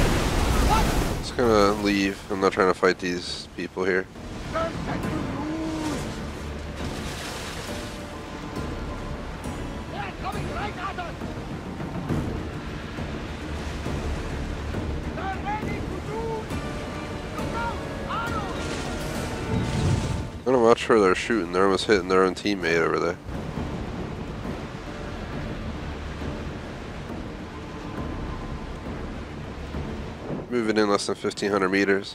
A: Just gonna leave. I'm not trying to fight these people here.
I: Turn back to lose! They're coming right at us! They're ready to do! Look out! Arrows!
A: I'm not much where they're shooting. They're almost hitting their own teammate over there. Moving in less than 1,500 meters.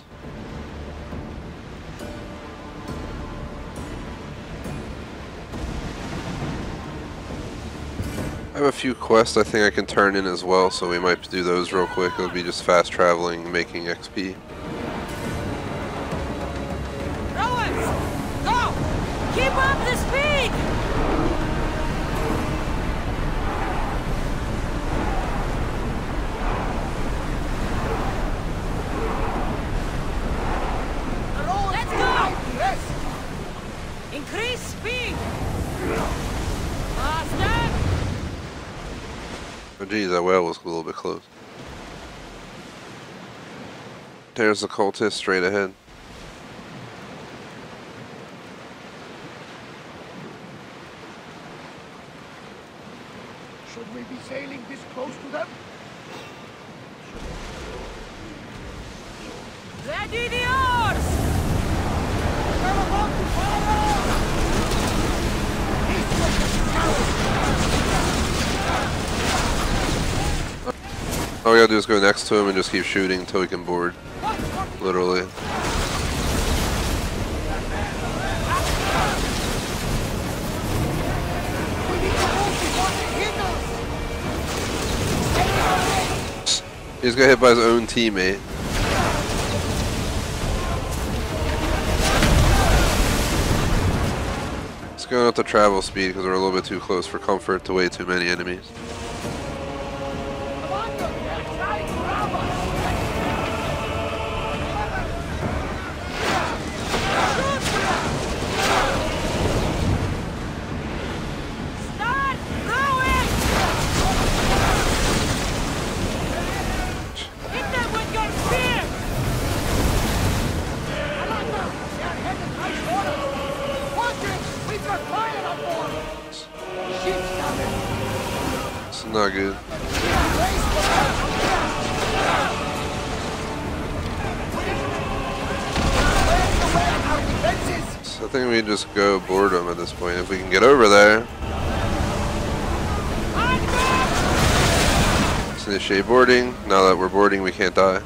A: I have a few quests I think I can turn in as well, so we might do those real quick. It'll be just fast traveling, making XP.
J: Rowers! Go! Keep up the speed! Let's go! Increase speed! Faster!
A: Oh geez, that whale was a little bit close. There's the cultist straight ahead.
I: Should we be sailing this close to them?
J: Ready the oars!
I: They're about to fire!
A: All we gotta do is go next to him and just keep shooting until we can board. Literally. He's got hit by his own teammate. It's going up to travel speed because we're a little bit too close for comfort to way too many enemies.
J: Start rowing! Hit them with your spear!
I: They're headed right for us! Watch it! We've got fire on board! Ship's coming!
A: It's not good. So I think we just go board them at this point. If we can get over there. Let's initiate boarding. Now that we're boarding, we can't die.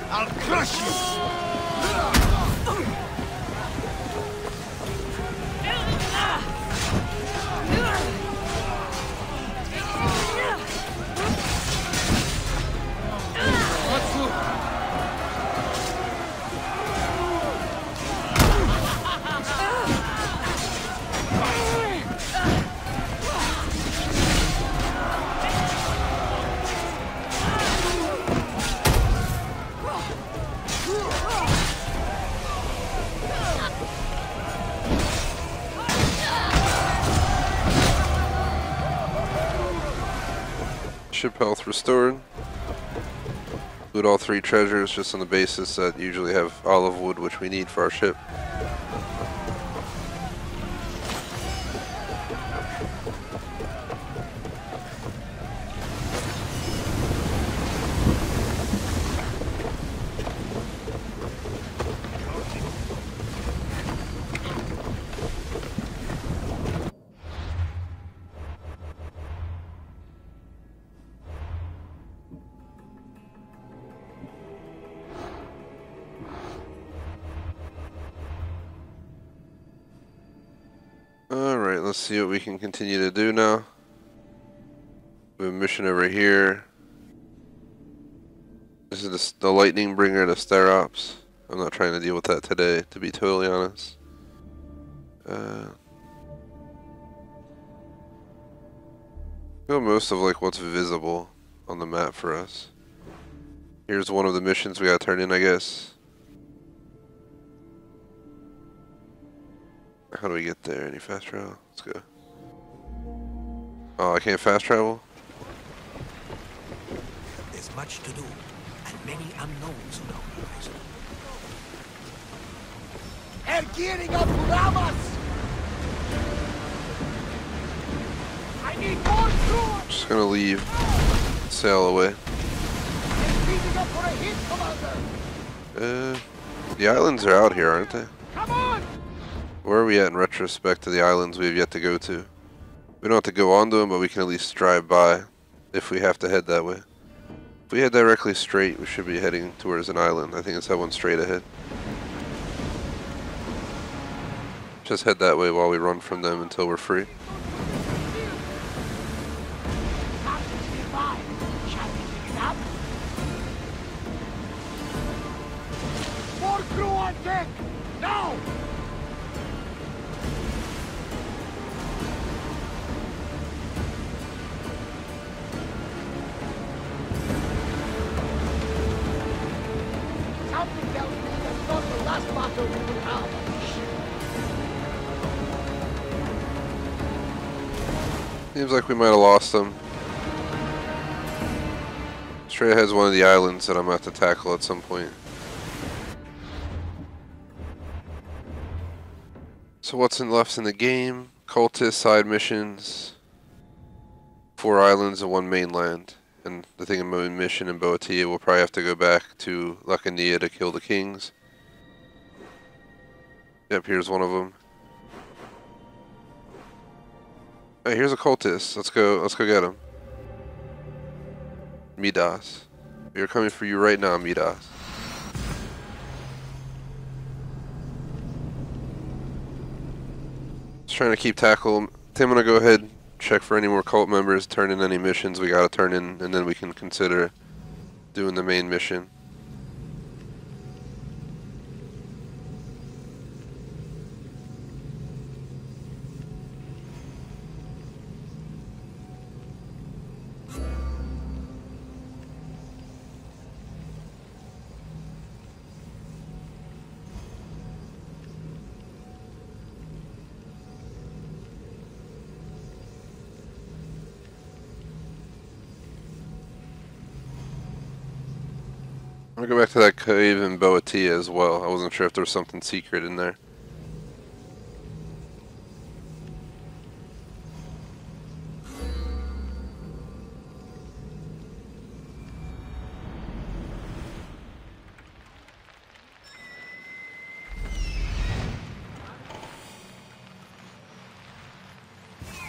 I: I'll crush you!
A: Ship health restored. Loot all 3 treasures just on the basis that usually have olive wood, which we need for our ship. Alright, let's see what we can continue to do now. We have a mission over here. This is the lightning bringer to Sterops. I'm not trying to deal with that today, to be totally honest. Go most of like what's visible on the map for us. Here's one of the missions we gotta turn in, I guess. How do we get there? Any fast travel? Let's go. Oh, I can't fast travel?
C: There's much to do, and many unknowns on our horizon.
I: They're gearing up to ram us! I need more crew!
A: Just gonna leave. Sail away.
I: They're beating up for a hit, Commander!
A: The islands are out here, aren't they?
I: Come on!
A: Where are we at in retrospect to the islands we have yet to go to? We don't have to go onto them, but we can at least drive by if we have to head that way. If we head directly straight, we should be heading towards an island. I think it's that one straight ahead. Just head that way while we run from them until we're free.
I: More crew on deck! Now! Something tells me that's not the last battle we will have.
A: Seems like we might have lost them. Straight ahead's one of the islands that I'm going to have to tackle at some point. So what's left in the game? Cultist side missions. 4 islands and 1 mainland. And the thing in mission in Boatia, we'll probably have to go back to Lacania to kill the kings. Yep, here's one of them. Hey, here's a cultist. Let's go get him. Midas. We are coming for you right now, Midas. Just trying to keep tackle. I'm gonna go ahead, check for any more cult members, turn in any missions we gotta turn in, and then we can consider doing the main mission. I'm gonna go back to that cave in Boatia as well. I wasn't sure if there was something secret in there.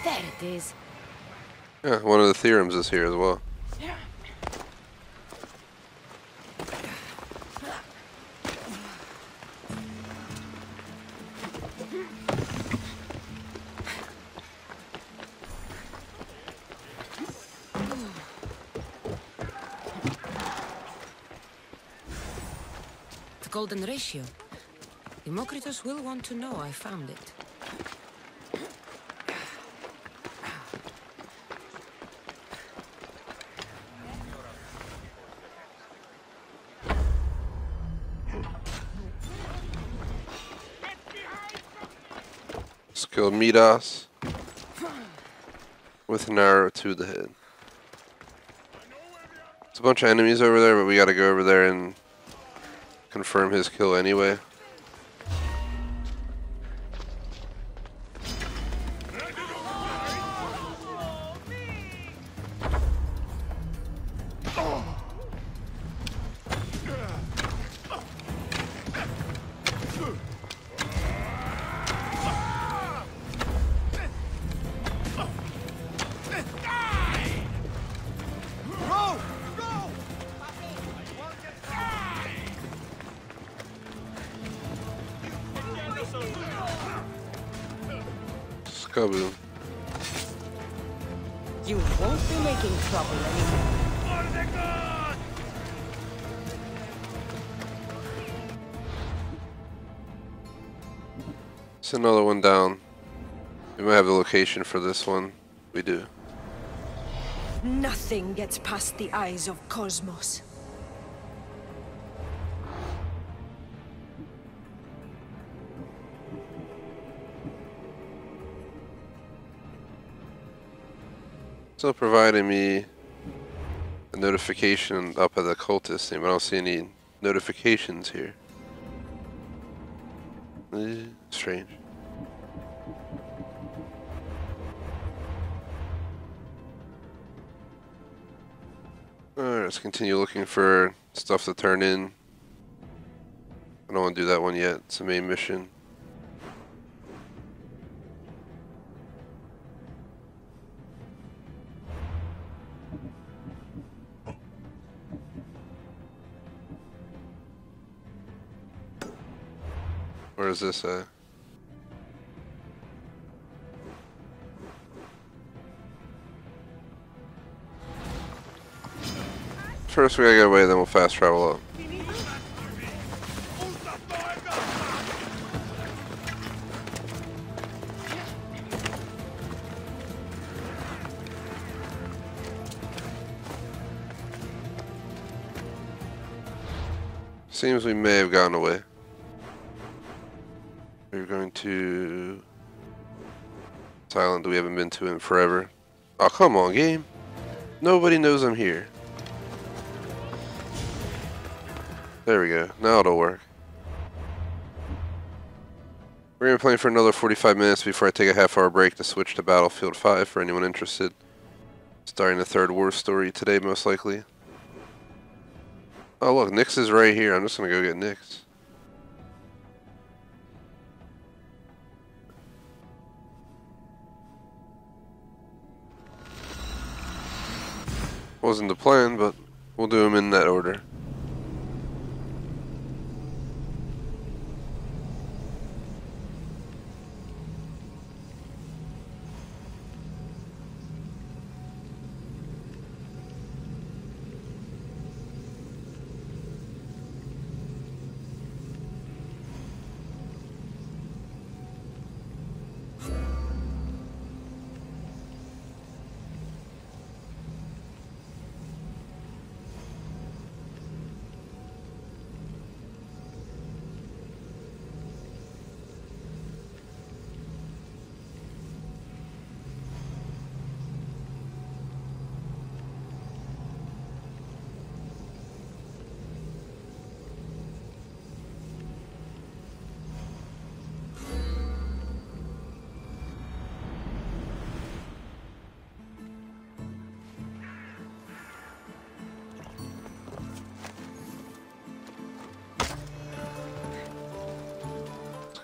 B: There it is.
A: Yeah, one of the theorems is here as well.
B: The golden ratio. Democritus will want to know I found it.
A: Killed Midas with an arrow to the head. There's a bunch of enemies over there, but we gotta go over there and confirm his kill anyway. Kaboom.
J: You won't be making trouble anymore.
A: It's another one down. We might have the location for this one. We do.
K: Nothing gets past the eyes of Cosmos.
A: Still providing me a notification up at the cultist thing, but I don't see any notifications here. Strange. Alright, let's continue looking for stuff to turn in. I don't want to do that one yet. It's the main mission. Where is this at? First we gotta get away, then we'll fast travel up. Seems we may have gotten away. We're going to this island we haven't been to in forever. Oh, come on, game. Nobody knows I'm here. There we go. Now it'll work. We're going to be playing for another 45 minutes before I take a half-hour break to switch to Battlefield 5 for anyone interested. Starting the third war story today, most likely. Oh, look, Nyx is right here. I'm just going to go get Nyx. Wasn't the plan, but we'll do them in that order.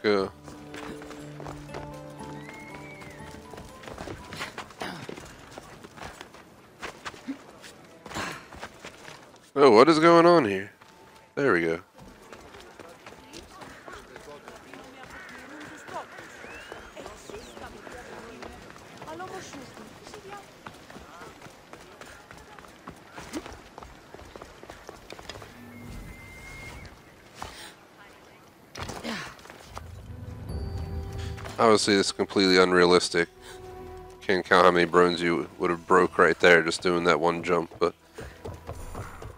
A: Go. Oh, what is going on here? There we go. Obviously, it's completely unrealistic. Can't count how many bones you would have broke right there just doing that one jump, but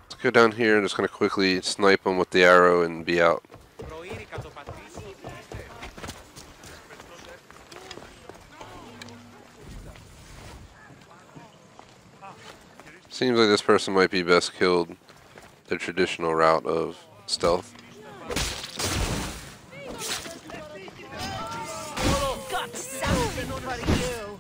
A: let's go down here and just gonna quickly snipe them with the arrow and be out. Seems like this person might be best killed the traditional route of stealth.
J: Got something for you.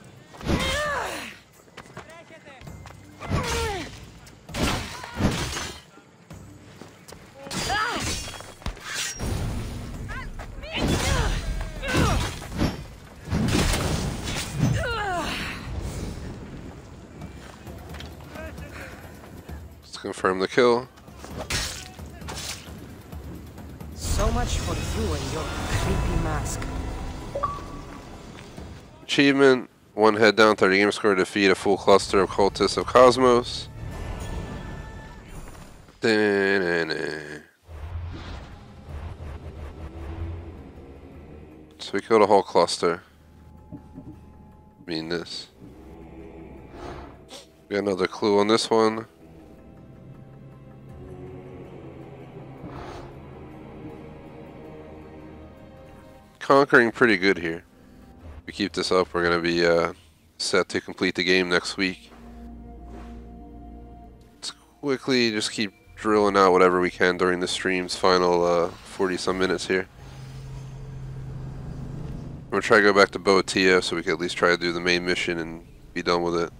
A: Let's confirm the kill.
J: So much for you and your creepy mask.
A: Achievement, 1 head down, 30 game score, defeat a full cluster of cultists of Cosmos. So we killed a whole cluster. Mean this. Got another clue on this one. Conquering pretty good here. If we keep this up, we're going to be set to complete the game next week. Let's quickly just keep drilling out whatever we can during the stream's final 40 some minutes here. I'm going to try to go back to Boatia so we can at least try to do the main mission and be done with it.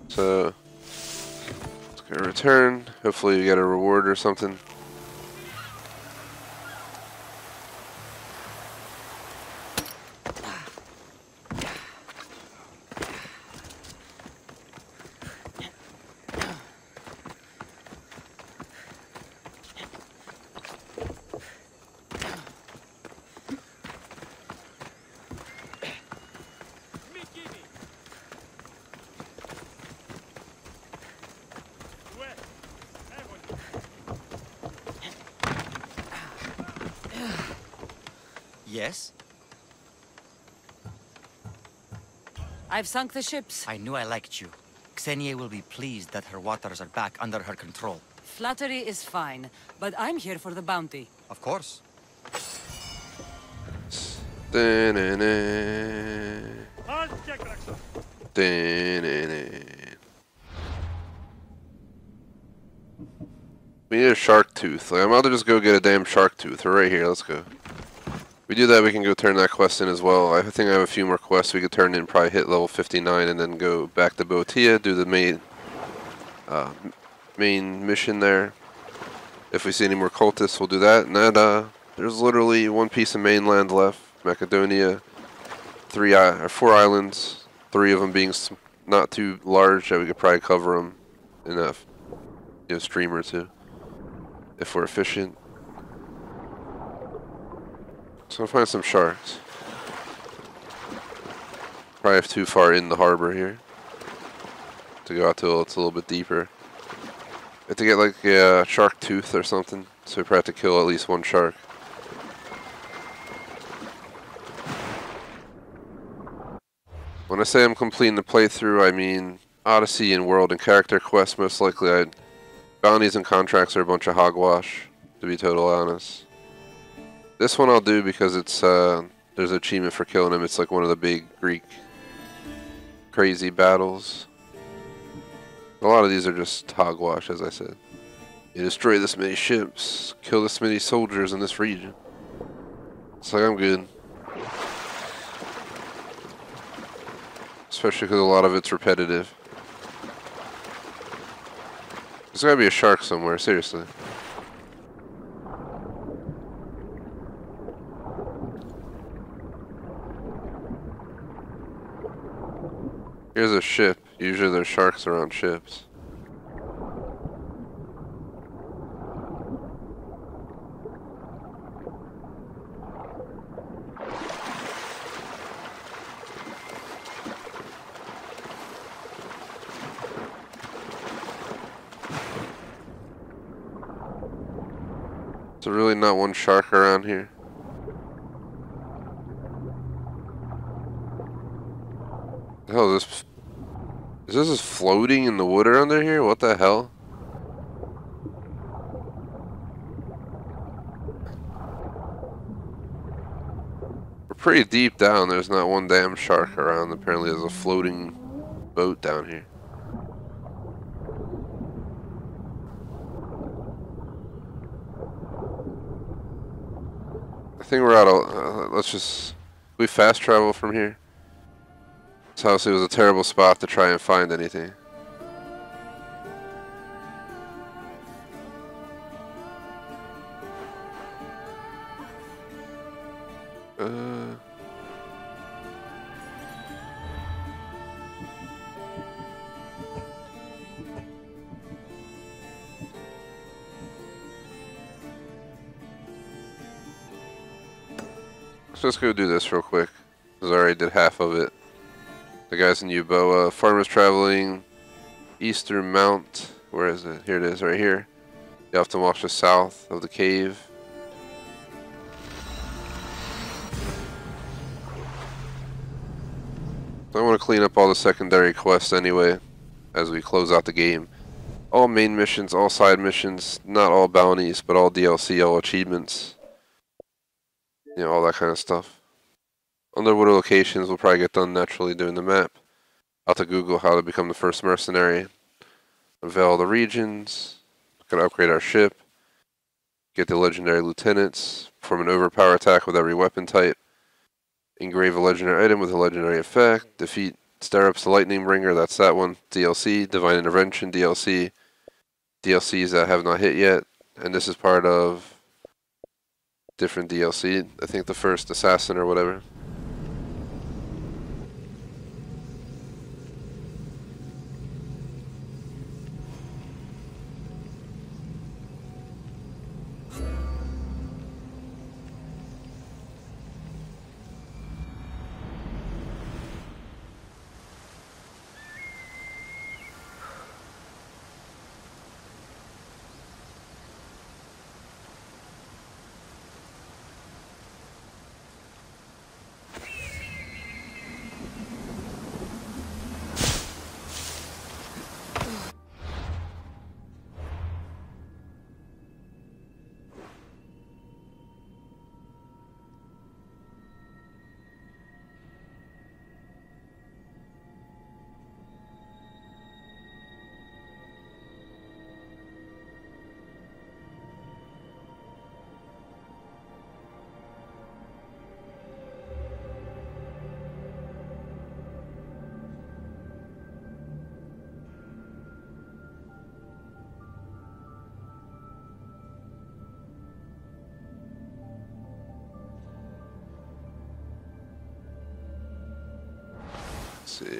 A: So, it's gonna return. Hopefully, you get a reward or something.
F: Yes?
B: I've sunk the ships.
F: I knew I liked you. Xenia will be pleased that her waters are back under her control.
B: Flattery is fine, but I'm here for the bounty.
F: Of course.
A: We need a shark tooth. Like, I'm about to just go get a damn shark tooth. We're right here. Let's go. We do that, we can go turn that quest in as well. I think I have a few more quests we could turn in, probably hit level 59 and then go back to Boatia, do the main mission there. If we see any more cultists, we'll do that. And then, there's literally one piece of mainland left, Macedonia. 4 islands, 3 of them being not too large that we could probably cover them in a stream or two, if we're efficient. So I'll find some sharks. Probably have too far in the harbor here to go out till it's a little bit deeper. Have to get like a shark tooth or something, so we probably have to kill at least 1 shark. When I say I'm completing the playthrough, I mean Odyssey and world and character quests. Most likely, bounties and contracts are a bunch of hogwash, to be totally honest. This one I'll do because it's there's an achievement for killing him. It's like one of the big Greek crazy battles. A lot of these are just hogwash, as I said. You destroy this many ships, kill this many soldiers in this region. It's like I'm good. Especially because a lot of it's repetitive. There's gotta be a shark somewhere, seriously. Here's a ship. Usually there's sharks around ships. there really not one shark around here? The hell is this? Is this just floating in the water under here? What the hell? We're pretty deep down. There's not one damn shark around. Apparently there's a floating boat down here. I think we're out of... let's just... we fast travel from here? This house was a terrible spot to try and find anything. Let's just go do this real quick, because I already did half of it. The guys in Euboea. Farmers traveling east through Mount... where is it? Here it is, right here. You have to walk just south of the cave. I want to clean up all the secondary quests anyway, as we close out the game. All main missions, all side missions, not all bounties, but all DLC, all achievements. You know, all that kind of stuff. Underwater locations will probably get done naturally doing the map. I'll have to Google how to become the first mercenary. Unveil the regions. Gonna upgrade our ship. Get the legendary lieutenants. Perform an overpower attack with every weapon type. Engrave a legendary item with a legendary effect. Defeat Stirrups the Lightning Bringer. That's that one. DLC. Divine Intervention DLC. DLCs that have not hit yet. And this is part of different DLC. I think the first assassin or whatever. See.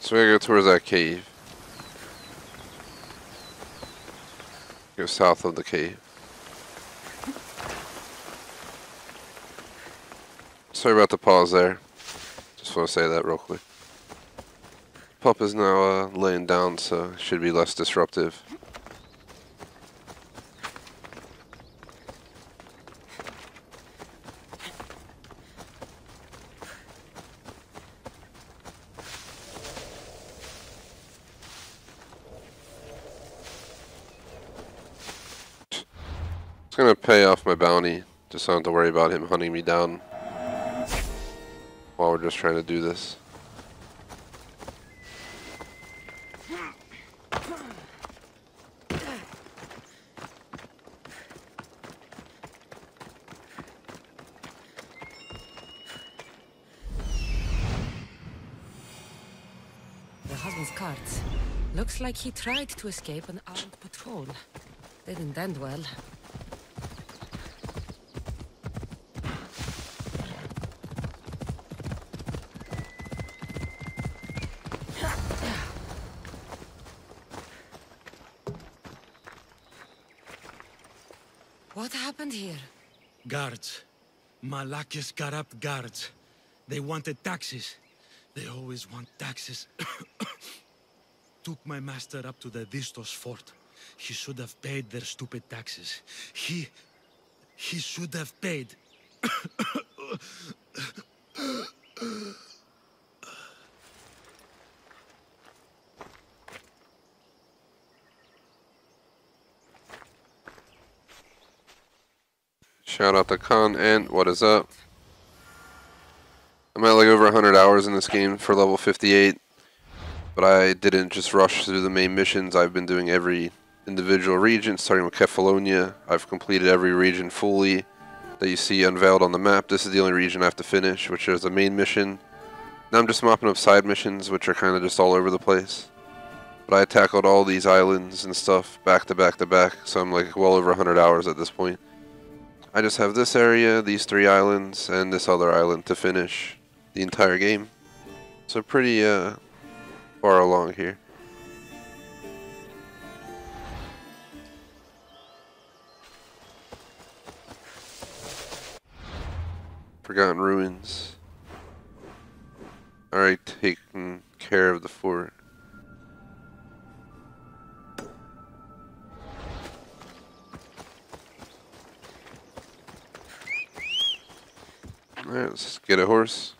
A: So we gotta go towards that cave. Go south of the cave. Sorry about the pause there. Just want to say that real quick. Pup is now laying down, so it should be less disruptive. It's gonna pay off my bounty, just don't have to worry about him hunting me down while we're just trying to do this.
B: The husband's cards. Looks like he tried to escape an armed patrol. Didn't end well. What happened here?
H: Guards. Malakis got up guards. They wanted taxes. They always want taxes.
L: took my master up to the Vistos fort. He should have paid their stupid taxes. He should have paid.
A: Shout out to Khan and what is up? I'm at like over 100 hours in this game for level 58, but I didn't just rush through the main missions. I've been doing every individual region, starting with Kefalonia. I've completed every region fully that you see unveiled on the map. This is the only region I have to finish, which is the main mission. Now I'm just mopping up side missions, which are kind of just all over the place. But I tackled all these islands and stuff back to back to back, so I'm like well over 100 hours at this point. I just have this area, these 3 islands, and this other island to finish the entire game. So pretty far along here. Forgotten Ruins. Alright, taking care of the fort. Alright, let's get a horse.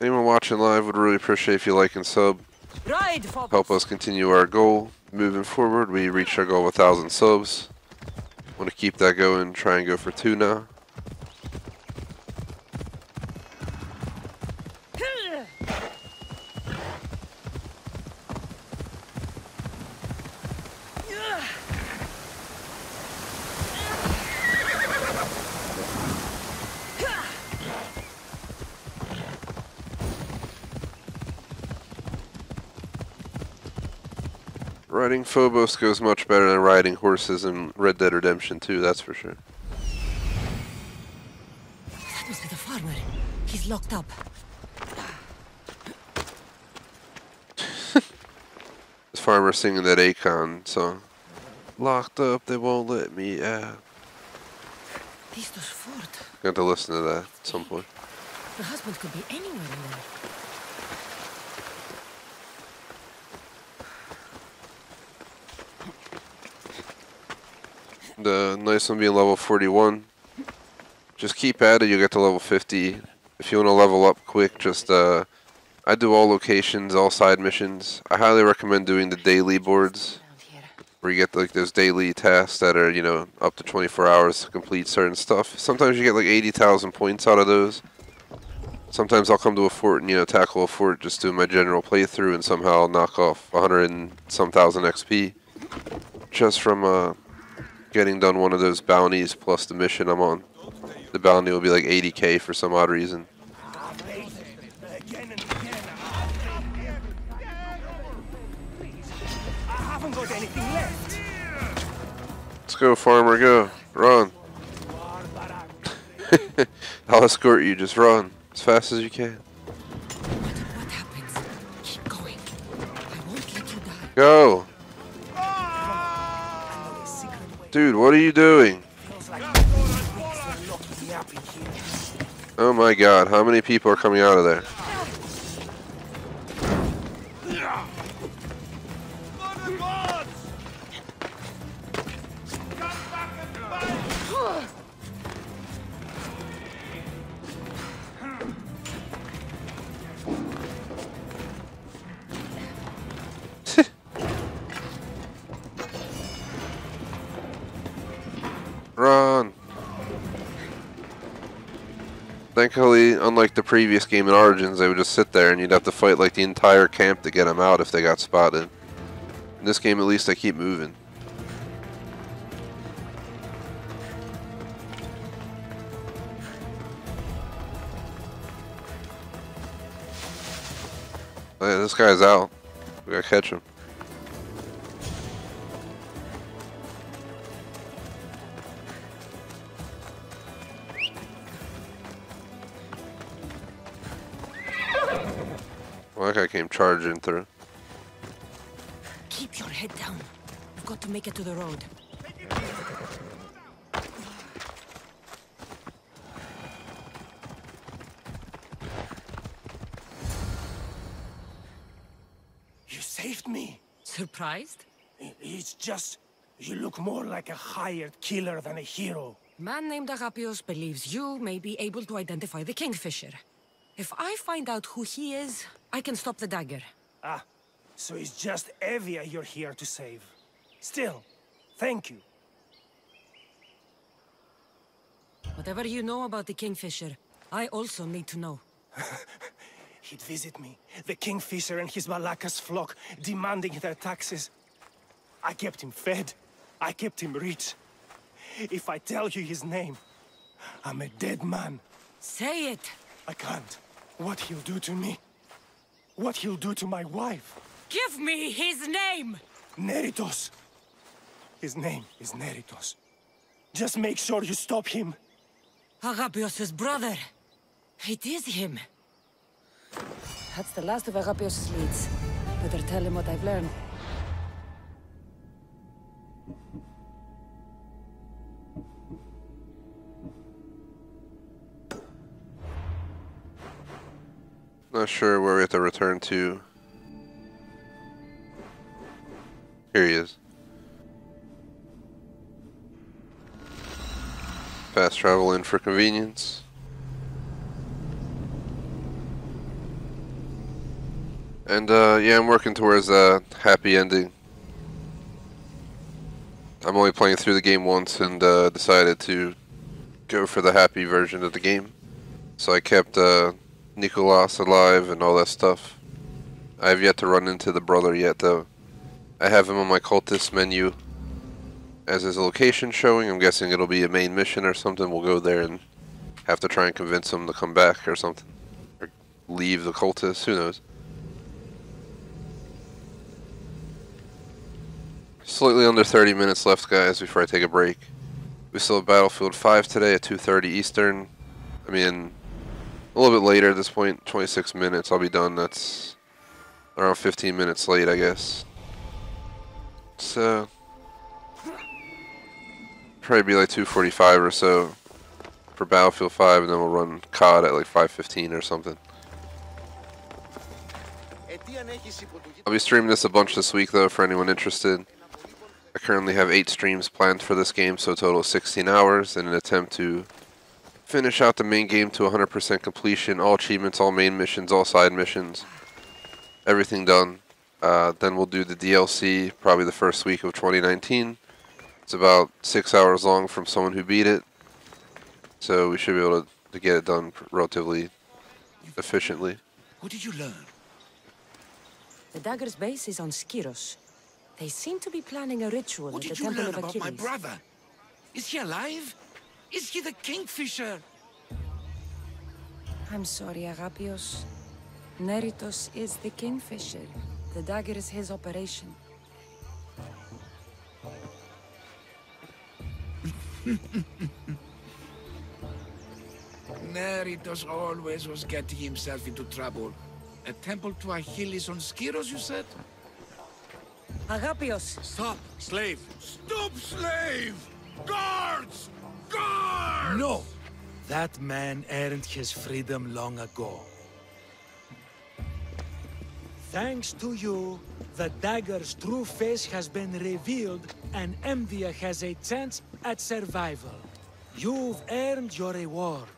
A: Anyone watching live would really appreciate if you like and sub. Help us continue our goal. Moving forward, we reached our goal of 1,000 subs. Want to keep that going, try and go for 2 now. Riding Phobos goes much better than riding horses in Red Dead Redemption 2, that's for sure.
B: That must be the farmer. He's locked up.
A: This farmer singing that Akon song. Locked up, they won't let me out.
B: Vistos fort.
A: Got to listen to that at some point.
B: The husband could be anywhere in there.
A: The nice one being level 41. Just keep at it, you'll get to level 50. If you want to level up quick, just I do all locations, all side missions. I highly recommend doing the daily boards, where you get like those daily tasks that are, you know, up to 24 hours to complete certain stuff. Sometimes you get like 80,000 points out of those. Sometimes I'll come to a fort and, you know, tackle a fort, just do my general playthrough, and somehow I'll knock off 100 and some thousand XP just from getting done one of those bounties plus the mission I'm on. The bounty will be like 80k for some odd reason. Let's go, farmer, go. Run. I'll escort you, just run as fast as you can.
B: What happens? Keep going. I won't let you die.
A: Go. Dude, what are you doing? Oh my god, how many people are coming out of there? Run! Thankfully, unlike the previous game in Origins, they would just sit there and you'd have to fight like the entire camp to get them out if they got spotted. In this game, at least, they keep moving. Oh, yeah, this guy's out. We gotta catch him. Well, that guy came charging through.
B: Keep your head down. We've got to make it to the road.
C: just me.
B: Surprised?
C: It's just... you look more like a hired killer than a hero.
B: Man named Agapios believes you may be able to identify the Kingfisher. If I find out who he is, I can stop the dagger.
C: Ah, so it's just Evia you're here to save. Still, thank you.
B: Whatever you know about the Kingfisher, I also need to know.
C: He'd visit me, the Kingfisher and his Malacca's flock, demanding their taxes. I kept him fed. I kept him rich. If I tell you his name, I'm a dead man.
B: Say it!
C: I can't. What he'll do to me. What he'll do to my wife.
B: Give me his name!
C: Neritos. His name is Neritos. Just make sure you stop him.
B: Agapios' brother. It is him. That's the last of Agapios' leads. Better tell him what I've learned.
A: Not sure where we have to return to. Here he is. Fast travel in for convenience. And yeah, I'm working towards a happy ending. I'm only playing through the game once and decided to go for the happy version of the game. So I kept Nicholas alive and all that stuff. I have yet to run into the brother yet though. I have him on my cultist menu as his location showing. I'm guessing it'll be a main mission or something. We'll go there and have to try and convince him to come back or something. Or leave the cultist, who knows. Slightly under 30 minutes left, guys, before I take a break. We still have Battlefield 5 today at 2:30 Eastern. I mean, a little bit later at this point, 26 minutes, I'll be done. That's around 15 minutes late, I guess. So, probably be like 2:45 or so for Battlefield 5, and then we'll run COD at like 5:15 or something. I'll be streaming this a bunch this week, though, for anyone interested. I currently have 8 streams planned for this game, so a total of 16 hours, in an attempt to finish out the main game to 100% completion, all achievements, all main missions, all side missions, everything done. Then we'll do the DLC probably the first week of 2019. It's about 6 hours long from someone who beat it, so we should be able to get it done relatively efficiently.
G: What did you learn?
B: The dagger's base is on Skiros. They seem to be planning a ritual at the Temple of Achilles.
G: What did you learn about my brother? Is he alive? Is he the Kingfisher?
B: I'm sorry, Agapios. Neritos is the Kingfisher. The dagger is his operation.
G: Neritos always was getting himself into trouble. A temple to Achilles on Skiros, you said?
B: Agapios!
L: Stop, slave!
G: Stop, slave! Guards! Guards!
L: No! That man earned his freedom long ago. Thanks to you, the dagger's true face has been revealed and Emdia has a chance at survival. You've earned your reward.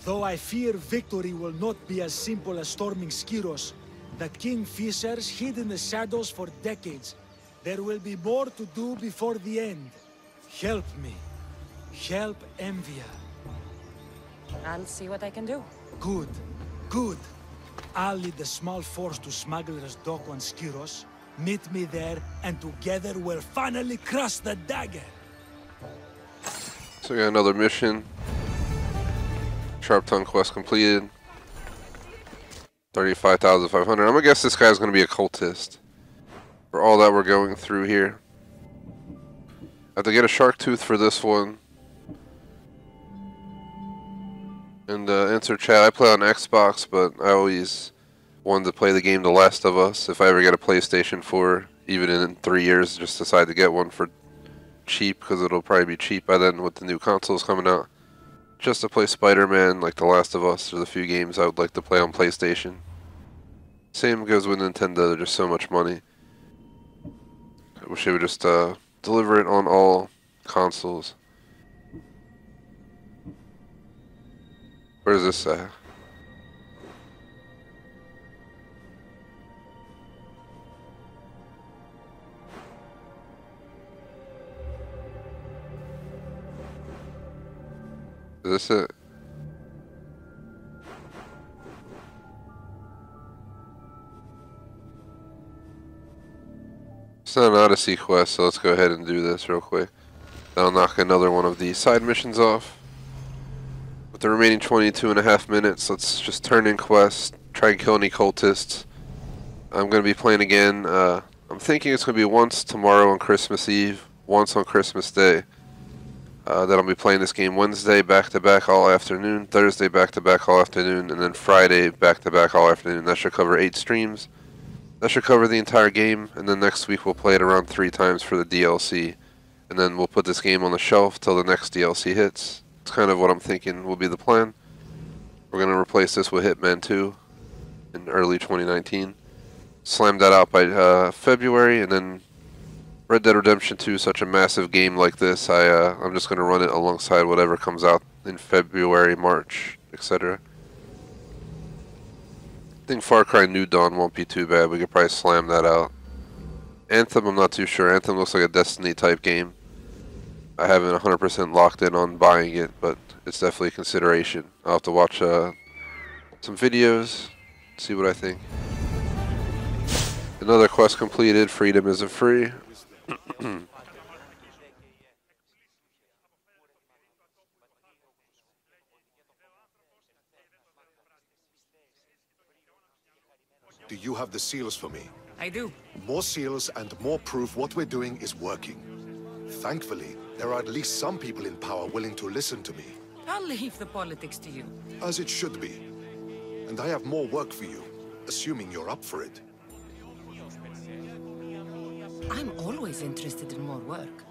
L: Though I fear victory will not be as simple as storming Skiros, the Kingfishers hid in the shadows for decades. There will be more to do before the end. Help me. Help Emvia.
B: I'll see what I can do.
L: Good. Good. I'll lead a small force to Smuggler's Dock on Skiros. Meet me there, and together we'll finally crush the dagger.
A: So we got another mission. Sharp Tongue quest completed. 35,500. I'm gonna guess this guy's gonna be a cultist. For all that we're going through here. I have to get a shark tooth for this one. And answer chat. I play on Xbox, but I always wanted to play the game The Last of Us. If I ever get a PlayStation 4, even in 3 years, just decide to get one for cheap, because it'll probably be cheap by then with the new consoles coming out. Just to play Spider-Man, like The Last of Us, or the few games I would like to play on PlayStation. Same goes with Nintendo, they're just so much money. I wish they would just deliver it on all consoles. Where is this at? Is this it? It's not an Odyssey quest, so let's go ahead and do this real quick. That'll knock another one of the side missions off. With the remaining 22.5 minutes, let's just turn in quests, try and kill any cultists. I'm going to be playing again. I'm thinking it's going to be once tomorrow on Christmas Eve, once on Christmas Day. Then I'll be playing this game Wednesday back-to-back all afternoon, Thursday back-to-back all afternoon, and then Friday back-to-back all afternoon. That should cover 8 streams. That should cover the entire game, and then next week we'll play it around 3 times for the DLC. And then we'll put this game on the shelf till the next DLC hits. It's kind of what I'm thinking will be the plan. We're going to replace this with Hitman 2 in early 2019. Slam that out by February, and then Red Dead Redemption 2 is such a massive game like this, I'm just going to run it alongside whatever comes out in February, March, etc. I think Far Cry New Dawn won't be too bad. We could probably slam that out. Anthem, I'm not too sure. Anthem looks like a Destiny type game. I haven't 100% locked in on buying it, but it's definitely a consideration. I'll have to watch some videos, see what I think. Another quest completed. Freedom isn't free.
M: Do you have the seals for me?
B: I do.
M: More seals and more proof what we're doing is working. Thankfully, there are at least some people in power willing to listen to me.
B: I'll leave the politics to you.
M: As it should be. And I have more work for you, assuming you're up for it.
B: I'm always interested in more work.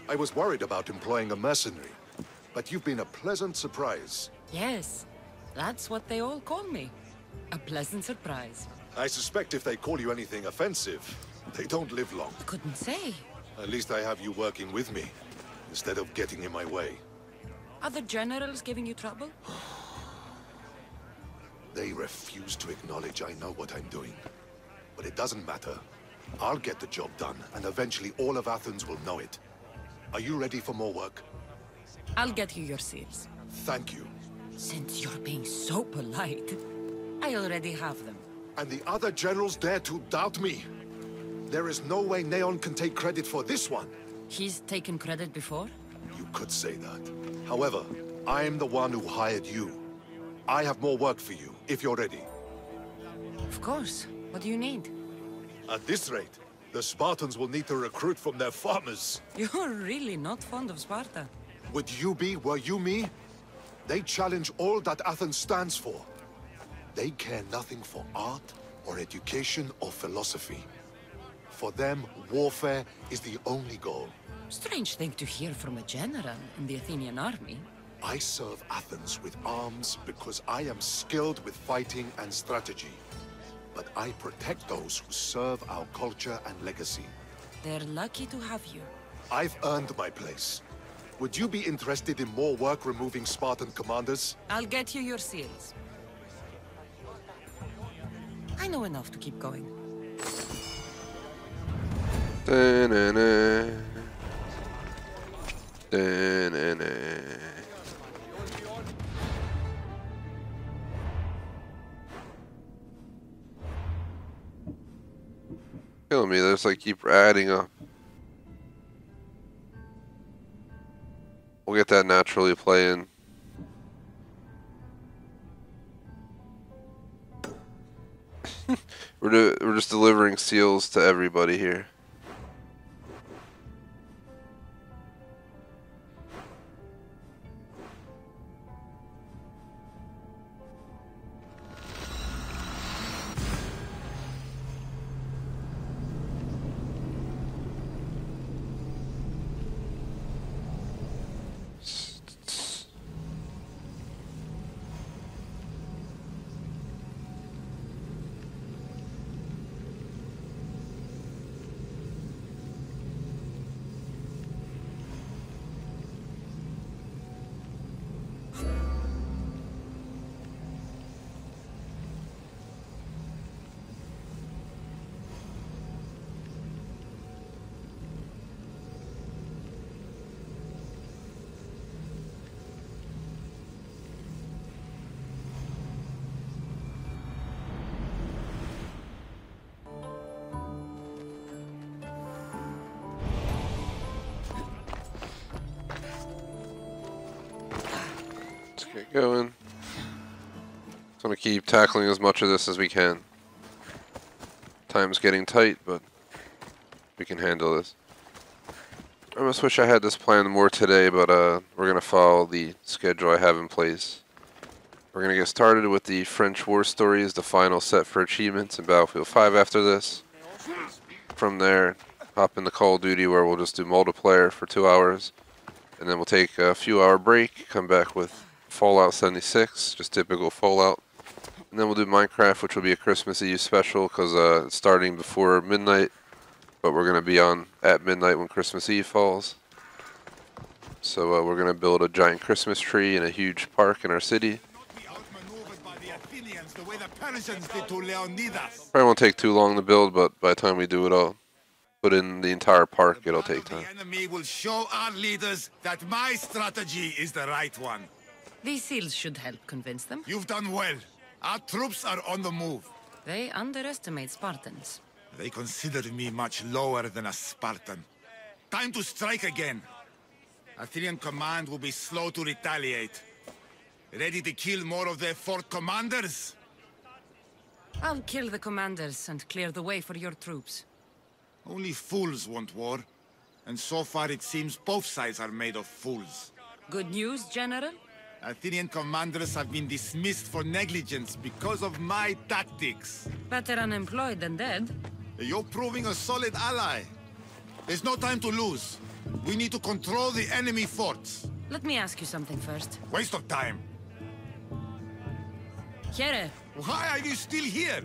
M: I was worried about employing a mercenary, but you've been a pleasant surprise.
B: Yes, that's what they all call me. A pleasant surprise.
M: I suspect if they call you anything offensive, they don't live long.
B: Couldn't say.
M: At least I have you working with me, instead of getting in my way.
B: Are the generals giving you trouble?
M: They refuse to acknowledge I know what I'm doing. But it doesn't matter. I'll get the job done, and eventually all of Athens will know it. Are you ready for more work?
B: I'll get you your seals.
M: Thank you.
B: Since you're being so polite, I already have them.
M: And the other generals dare to doubt me? There is no way Neon can take credit for this one.
B: He's taken credit before?
M: You could say that. However, I'm the one who hired you. I have more work for you, if you're ready.
B: Of course. What do you need?
M: At this rate, the Spartans will need to recruit from their farmers.
B: You're really not fond of Sparta.
M: Would you be, were you me? They challenge all that Athens stands for. They care nothing for art, or education, or philosophy. For them, warfare is the only goal.
B: Strange thing to hear from a general in the Athenian army.
M: I serve Athens with arms because I am skilled with fighting and strategy. But I protect those who serve our culture and legacy.
B: They're lucky to have you.
M: I've earned my place. Would you be interested in more work removing Spartan commanders?
B: I'll get you your seals. I know enough to keep going.
A: Da-na-na. Da-na-na. Killing me, there's like keep adding up. We'll get that naturally playing. We're just delivering seals to everybody here. Get going. Just want to keep tackling as much of this as we can. Time's getting tight, but we can handle this. I almost wish I had this planned more today, but we're going to follow the schedule I have in place. We're going to get started with the French War Stories, the final set for achievements in Battlefield 5 after this. From there, hop into Call of Duty where we'll just do multiplayer for 2 hours. And then we'll take a few hour break, come back with Fallout 76, just typical Fallout. And then we'll do Minecraft, which will be a Christmas Eve special because it's starting before midnight. But we're going to be on at midnight when Christmas Eve falls. So we're going to build a giant Christmas tree in a huge park in our city. Probably won't take too long to build, but by the time we do it all, put in the entire park, it'll take time.
I: The enemy will show our leaders that my strategy is the right one.
B: These seals should help convince them.
I: You've done well. Our troops are on the move.
B: They underestimate Spartans.
I: They consider me much lower than a Spartan. Time to strike again. Athenian command will be slow to retaliate. Ready to kill more of their fort commanders?
B: I'll kill the commanders and clear the way for your troops.
I: Only fools want war. And so far it seems both sides are made of fools.
B: Good news, General?
I: Athenian commanders have been dismissed for negligence because of my tactics.
B: Better unemployed than dead.
I: You're proving a solid ally. There's no time to lose. We need to control the enemy forts.
B: Let me ask you something first.
I: Waste of time.
B: Here.
I: Why are you still here?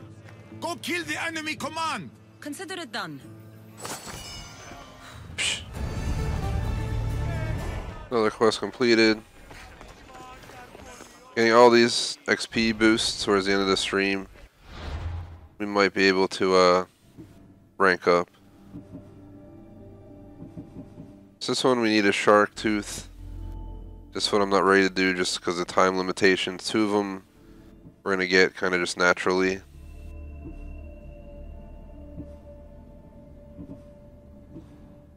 I: Go kill the enemy command.
B: Consider it done.
A: Another quest completed. Getting all these XP boosts towards the end of the stream. We might be able to rank up. This one we need a shark tooth. This one I'm not ready to do just because of time limitations. 2 of them we're going to get kind of just naturally.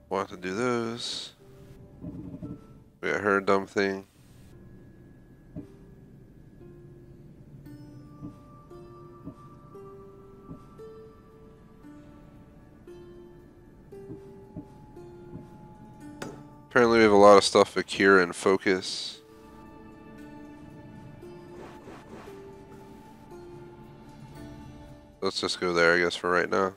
A: Want to do those. We got her dumb thing. Apparently we have a lot of stuff for Cure and Focus. Let's just go there, I guess, for right now.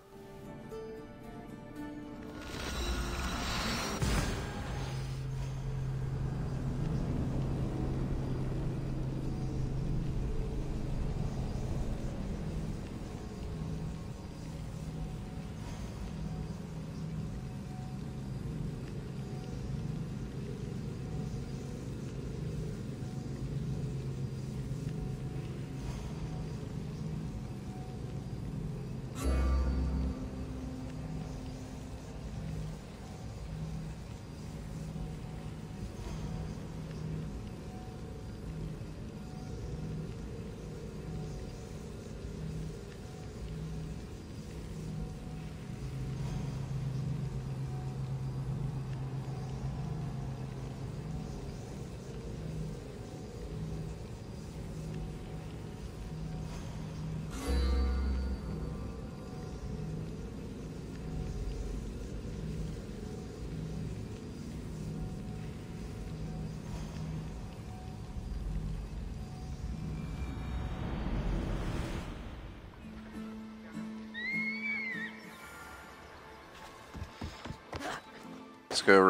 A: Let's go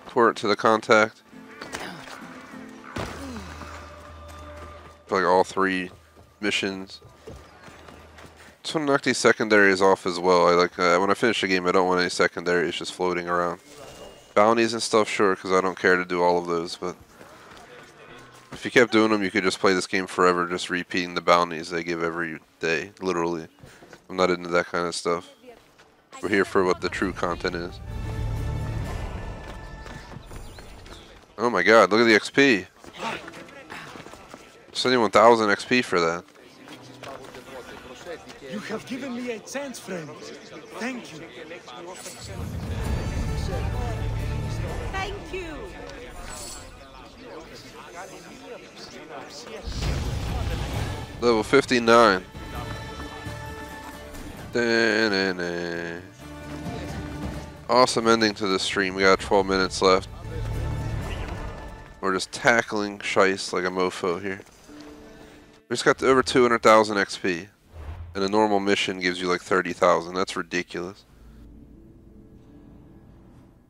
A: report to the contact. Like all 3 missions. Just want to knock these secondaries off as well. I like when I finish the game, I don't want any secondaries just floating around. Bounties and stuff, sure, because I don't care to do all of those. But if you kept doing them, you could just play this game forever, just repeating the bounties they give every day, literally. I'm not into that kind of stuff. We're here for what the true content is. Oh my god, look at the XP. 71,000 XP for that.
L: You have given me a chance, friend. Thank you.
J: Thank you.
A: Level 59. Da-na-na. Awesome ending to this stream. We got 12 minutes left. We're just tackling Shice like a mofo here. We just got over 200,000 XP. And a normal mission gives you like 30,000. That's ridiculous.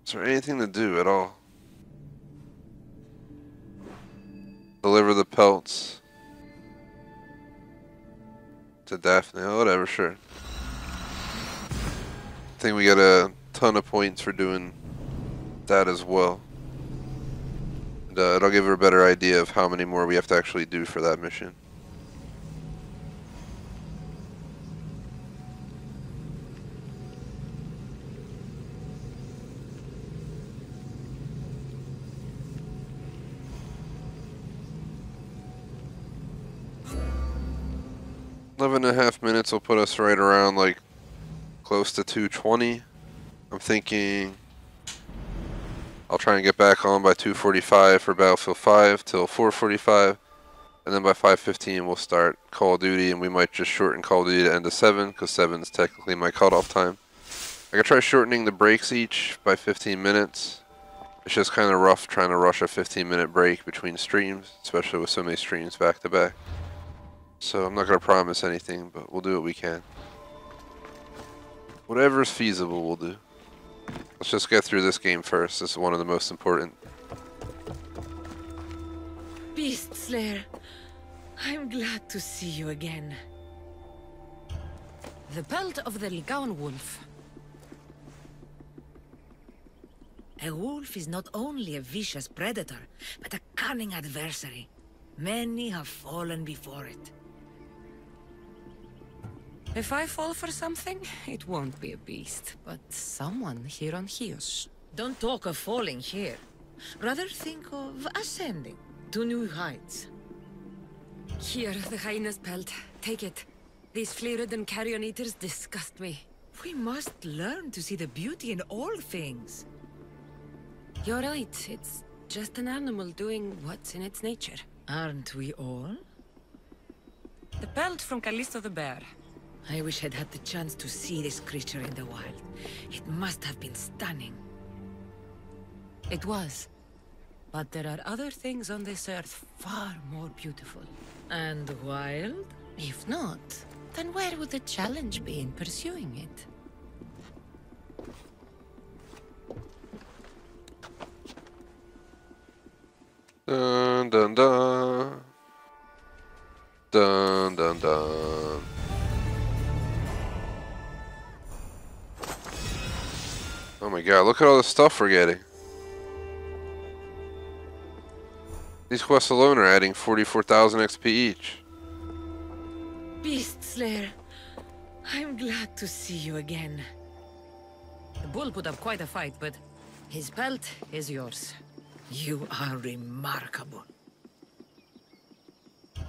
A: Is there anything to do at all? Deliver the pelts to Daphne. Oh, whatever, sure. I think we got a ton of points for doing that as well. And, it'll give her a better idea of how many more we have to actually do for that mission. Eleven and a half minutes will put us right around like close to 220. I'm thinking I'll try and get back on by 2:45 for Battlefield 5 till 4:45, and then by 5:15 we'll start Call of Duty, and we might just shorten Call of Duty to end of 7 because 7 is technically my cutoff time. I could try shortening the breaks each by 15 minutes. It's just kind of rough trying to rush a 15-minute break between streams, especially with so many streams back to back. So I'm not going to promise anything, but we'll do what we can. Whatever is feasible, we'll do. Let's just get through this game first. This is one of the most important.
B: Beast Slayer, I'm glad to see you again. The pelt of the Ligaun wolf. A wolf is not only a vicious predator, but a cunning adversary. Many have fallen before it. If I fall for something, it won't be a beast, but someone here on Chios. Don't talk of falling here. Rather think of ascending to new heights. Here, the hyena's pelt. Take it. These flea-ridden carrion eaters disgust me. We must learn to see the beauty in all things. You're right. It's just an animal doing what's in its nature. Aren't we all? The pelt from Callisto the Bear. I wish I'd had the chance to see this creature in the wild. It must have been stunning. It was. But there are other things on this earth far more beautiful. And wild? If not, then where would the challenge be in pursuing it?
A: Dun dun dun. Dun dun dun. Oh my god, look at all the stuff we're getting. These quests alone are adding 44,000 XP each.
B: Beast Slayer, I'm glad to see you again. The bull put up quite a fight, but his pelt is yours. You are remarkable.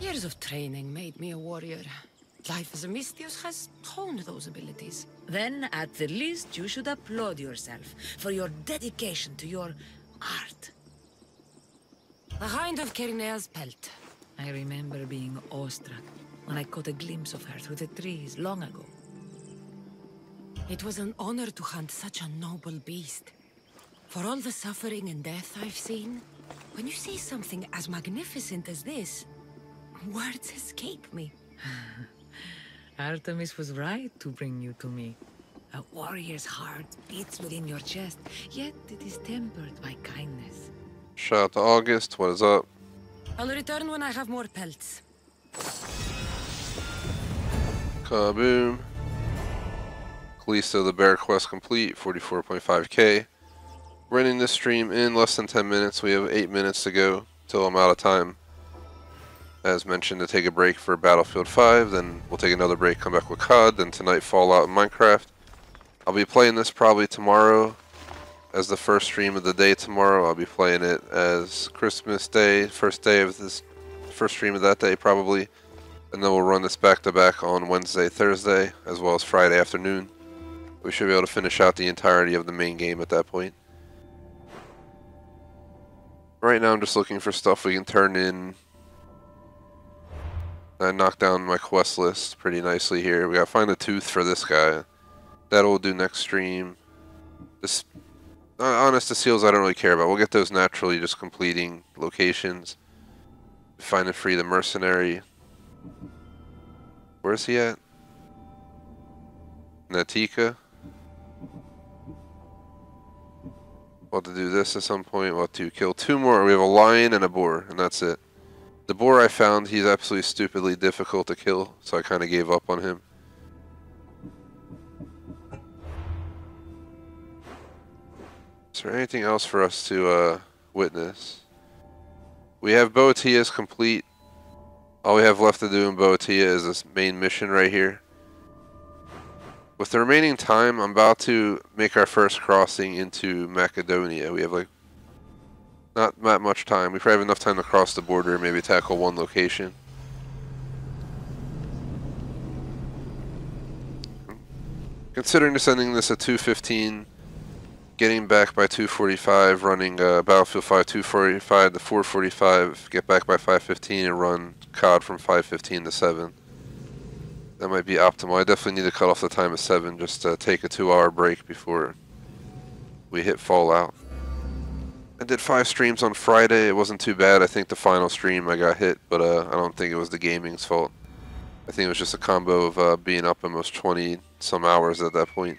B: Years of training made me a warrior. Life as a Misthios has honed those abilities. Then, at the least, you should applaud yourself for your dedication to your art. The Hind of Kerinea's pelt. I remember being awestruck when I caught a glimpse of her through the trees long ago. It was an honor to hunt such a noble beast. For all the suffering and death I've seen, when you see something as magnificent as this, words escape me. Artemis was right to bring you to me. A warrior's heart beats within your chest, yet it is tempered by kindness.
A: Shout out to August, what is up?
B: I'll return when I have more pelts.
A: Kaboom. Callisto the Bear quest complete, 44.5k. We're ending this stream in less than 10 minutes. We have 8 minutes to go till I'm out of time. As mentioned, to take a break for Battlefield 5, then we'll take another break, come back with COD, then tonight Fallout and Minecraft. I'll be playing this probably tomorrow as the first stream of the day tomorrow. I'll be playing it as Christmas Day, first day of this, first stream of that day probably. And then we'll run this back to back on Wednesday, Thursday, as well as Friday afternoon. We should be able to finish out the entirety of the main game at that point. Right now I'm just looking for stuff we can turn in. I knocked down my quest list pretty nicely here. We gotta find a tooth for this guy. That we'll do next stream. This, honest, the seals I don't really care about. We'll get those naturally just completing locations. Find and free the mercenary. Where's he at? Natika. We'll have to do this at some point. We'll have to kill 2 more. We have a lion and a boar, and that's it. The boar I found, he's absolutely stupidly difficult to kill, so I kind of gave up on him. Is there anything else for us to witness? We have Boetia's complete. All we have left to do in Boetia is this main mission right here. With the remaining time, I'm about to make our first crossing into Macedonia. We have like not that much time. We probably have enough time to cross the border and maybe tackle 1 location. Considering sending this at 2:15, getting back by 2:45, running Battlefield 5 2:45 to 4:45, get back by 5:15 and run COD from 5:15 to 7. That might be optimal. I definitely need to cut off the time at 7 just to take a 2-hour break before we hit Fallout. I did 5 streams on Friday. It wasn't too bad. I think the final stream I got hit, but I don't think it was the gaming's fault. I think it was just a combo of being up almost 20 some hours at that point.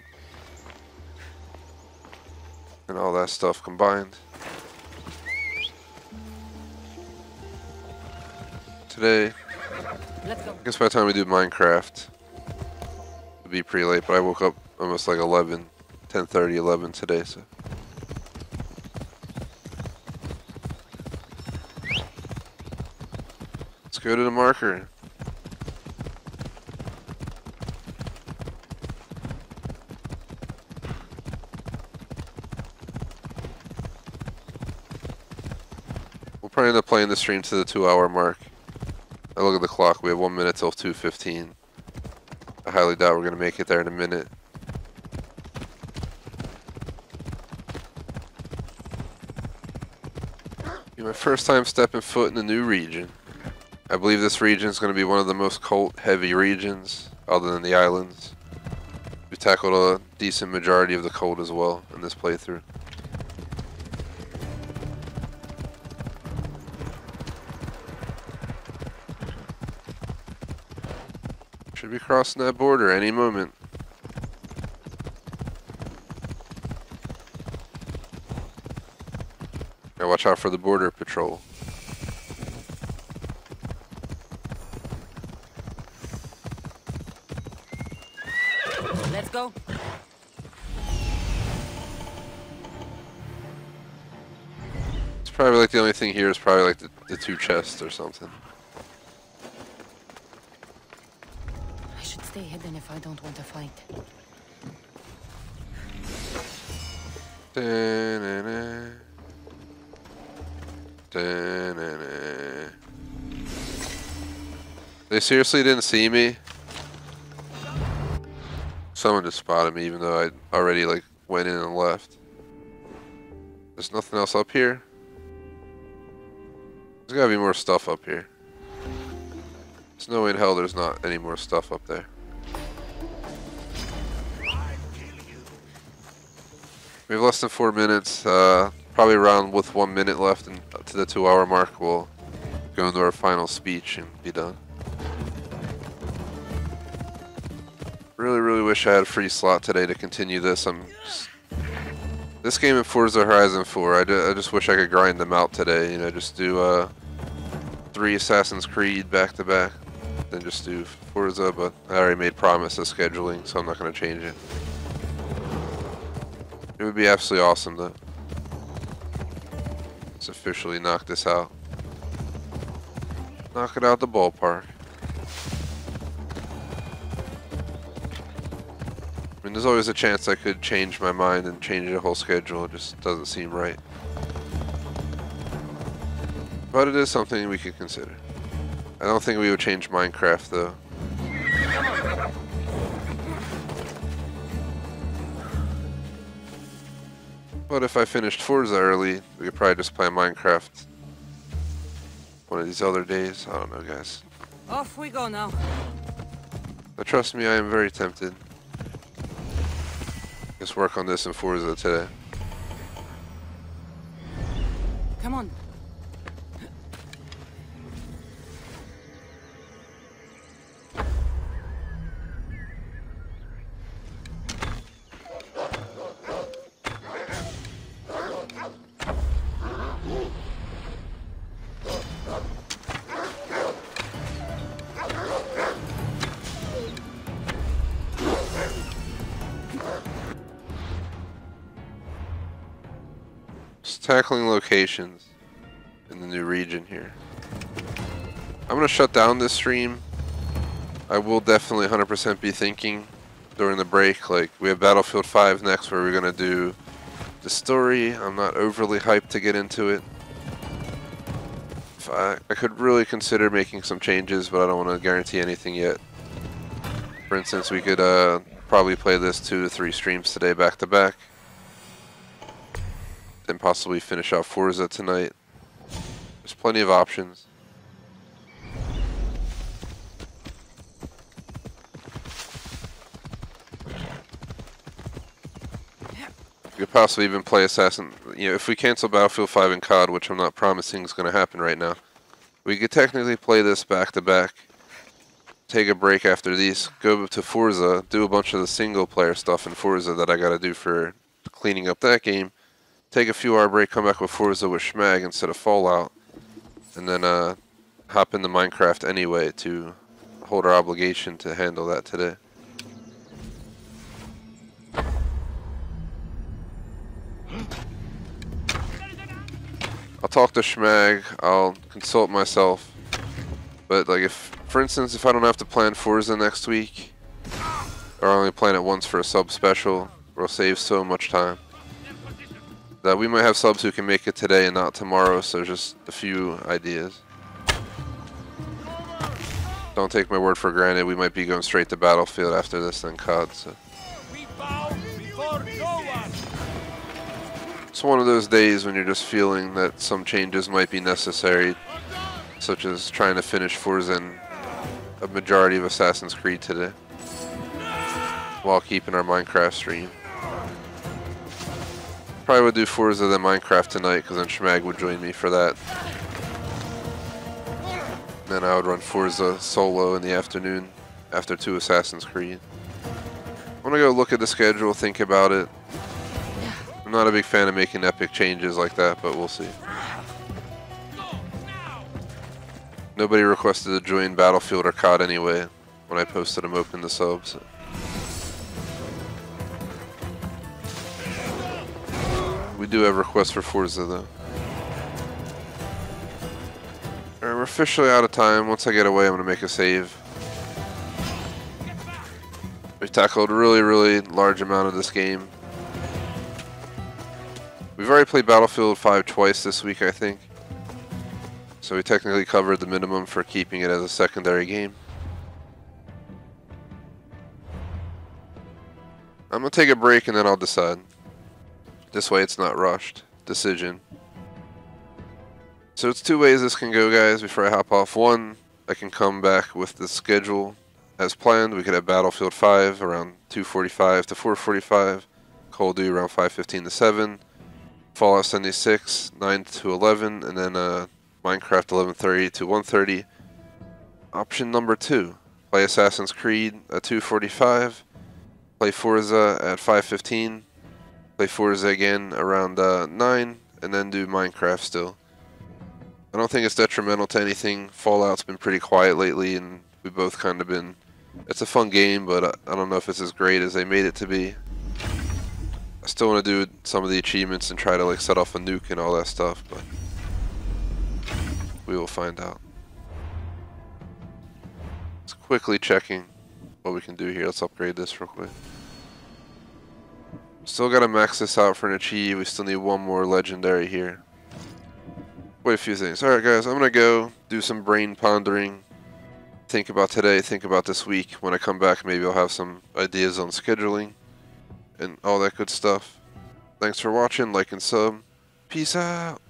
A: And all that stuff combined. Today,
B: Let's go.
A: I guess by the time we do Minecraft, it'll be pretty late, but I woke up almost like 11, 10:30, 11 today, so. Let's go to the marker. We'll probably end up playing the stream to the 2-hour mark. I look at the clock, we have 1 minute till 2:15. I highly doubt we're going to make it there in a minute. Be my first time stepping foot in a new region. I believe this region is going to be one of the most cult-heavy regions, other than the islands. We tackled a decent majority of the cult as well in this playthrough. Should be crossing that border any moment. Gotta watch out for the border patrol.
B: Let's go.
A: It's probably like the only thing here is probably like the 2 chests or something.
B: I should stay hidden if I don't want to fight.
A: Da-na-na. Da-na-na. They seriously didn't see me? Someone just spotted me even though I already like went in and left. There's nothing else up here? There's gotta be more stuff up here. There's no way in hell there's not any more stuff up there. We have less than 4 minutes, probably around with 1 minute left and to the 2-hour mark we'll go into our final speech and be done. Really wish I had a free slot today to continue this. This game in Forza Horizon 4, I just wish I could grind them out today, you know, just do 3 Assassin's Creed back to back, then just do Forza, but I already made promise of scheduling, so I'm not going to change it. It would be absolutely awesome to just officially knock this out. Knock it out the ballpark. I mean, there's always a chance I could change my mind and change the whole schedule. It just doesn't seem right. But it is something we could consider. I don't think we would change Minecraft, though. But if I finished Forza early, we could probably just play Minecraft one of these other days. I don't know, guys.
J: Off we go now.
A: But trust me, I am very tempted. Just work on this in Forza today.
J: Come on.
A: Just tackling locations in the new region here. I'm gonna shut down this stream. I will definitely 100% be thinking during the break. Like, we have Battlefield 5 next where we're gonna do the story. I'm not overly hyped to get into it. I could really consider making some changes, but I don't want to guarantee anything yet. For instance, we could probably play this 2 to 3 streams today back to back. Then possibly finish out Forza tonight. There's plenty of options. We could possibly even play Assassin. You know, if we cancel Battlefield 5 and COD, which I'm not promising is going to happen right now, we could technically play this back to back. Take a break after these, go to Forza, do a bunch of the single player stuff in Forza that I got to do for cleaning up that game. Take a few hour break, come back with Forza with Schmag instead of Fallout, and then hop into Minecraft anyway to hold our obligation to handle that today. I'll talk to Schmag, I'll consult myself, but like if, for instance, if I don't have to plan Forza next week, or I only plan it once for a sub special, we'll save so much time. That we might have subs who can make it today and not tomorrow, so just a few ideas. Don't take my word for granted, we might be going straight to Battlefield after this, then COD. So. It's one of those days when you're just feeling that some changes might be necessary, such as trying to finish Forza and a majority of Assassin's Creed today, while keeping our Minecraft stream. Probably would do Forza then Minecraft tonight, because then Schmag would join me for that. Then I would run Forza solo in the afternoon after 2 Assassin's Creed. I'm gonna go look at the schedule, think about it. I'm not a big fan of making epic changes like that, but we'll see. Nobody requested to join Battlefield or COD anyway when I posted them open the subs. So. We do have requests for Forza though. Alright, we're officially out of time. Once I get away, I'm going to make a save. We've tackled a really large amount of this game. We've already played Battlefield 5 twice this week, I think. So we technically covered the minimum for keeping it as a secondary game. I'm going to take a break and then I'll decide. This way it's not rushed. Decision. So it's 2 ways this can go, guys, before I hop off. One, I can come back with the schedule as planned. We could have Battlefield 5 around 2:45 to 4:45. Call of Duty around 5:15 to 7. Fallout 76, 9 to 11. And then Minecraft 11:30 to 1:30. Option number 2. Play Assassin's Creed at 2:45. Play Forza at 5:15. Play Forza again around 9, and then do Minecraft still. I don't think it's detrimental to anything. Fallout's been pretty quiet lately, and we've both kind of been... It's a fun game, but I don't know if it's as great as they made it to be. I still want to do some of the achievements and try to like set off a nuke and all that stuff, but we will find out. Just quickly checking what we can do here. Let's upgrade this real quick. Still gotta max this out for an achieve. We still need one more legendary here. Wait a few things. Alright guys, I'm gonna go do some brain pondering. Think about today, think about this week. When I come back, maybe I'll have some ideas on scheduling and all that good stuff. Thanks for watching, like and sub. Peace out.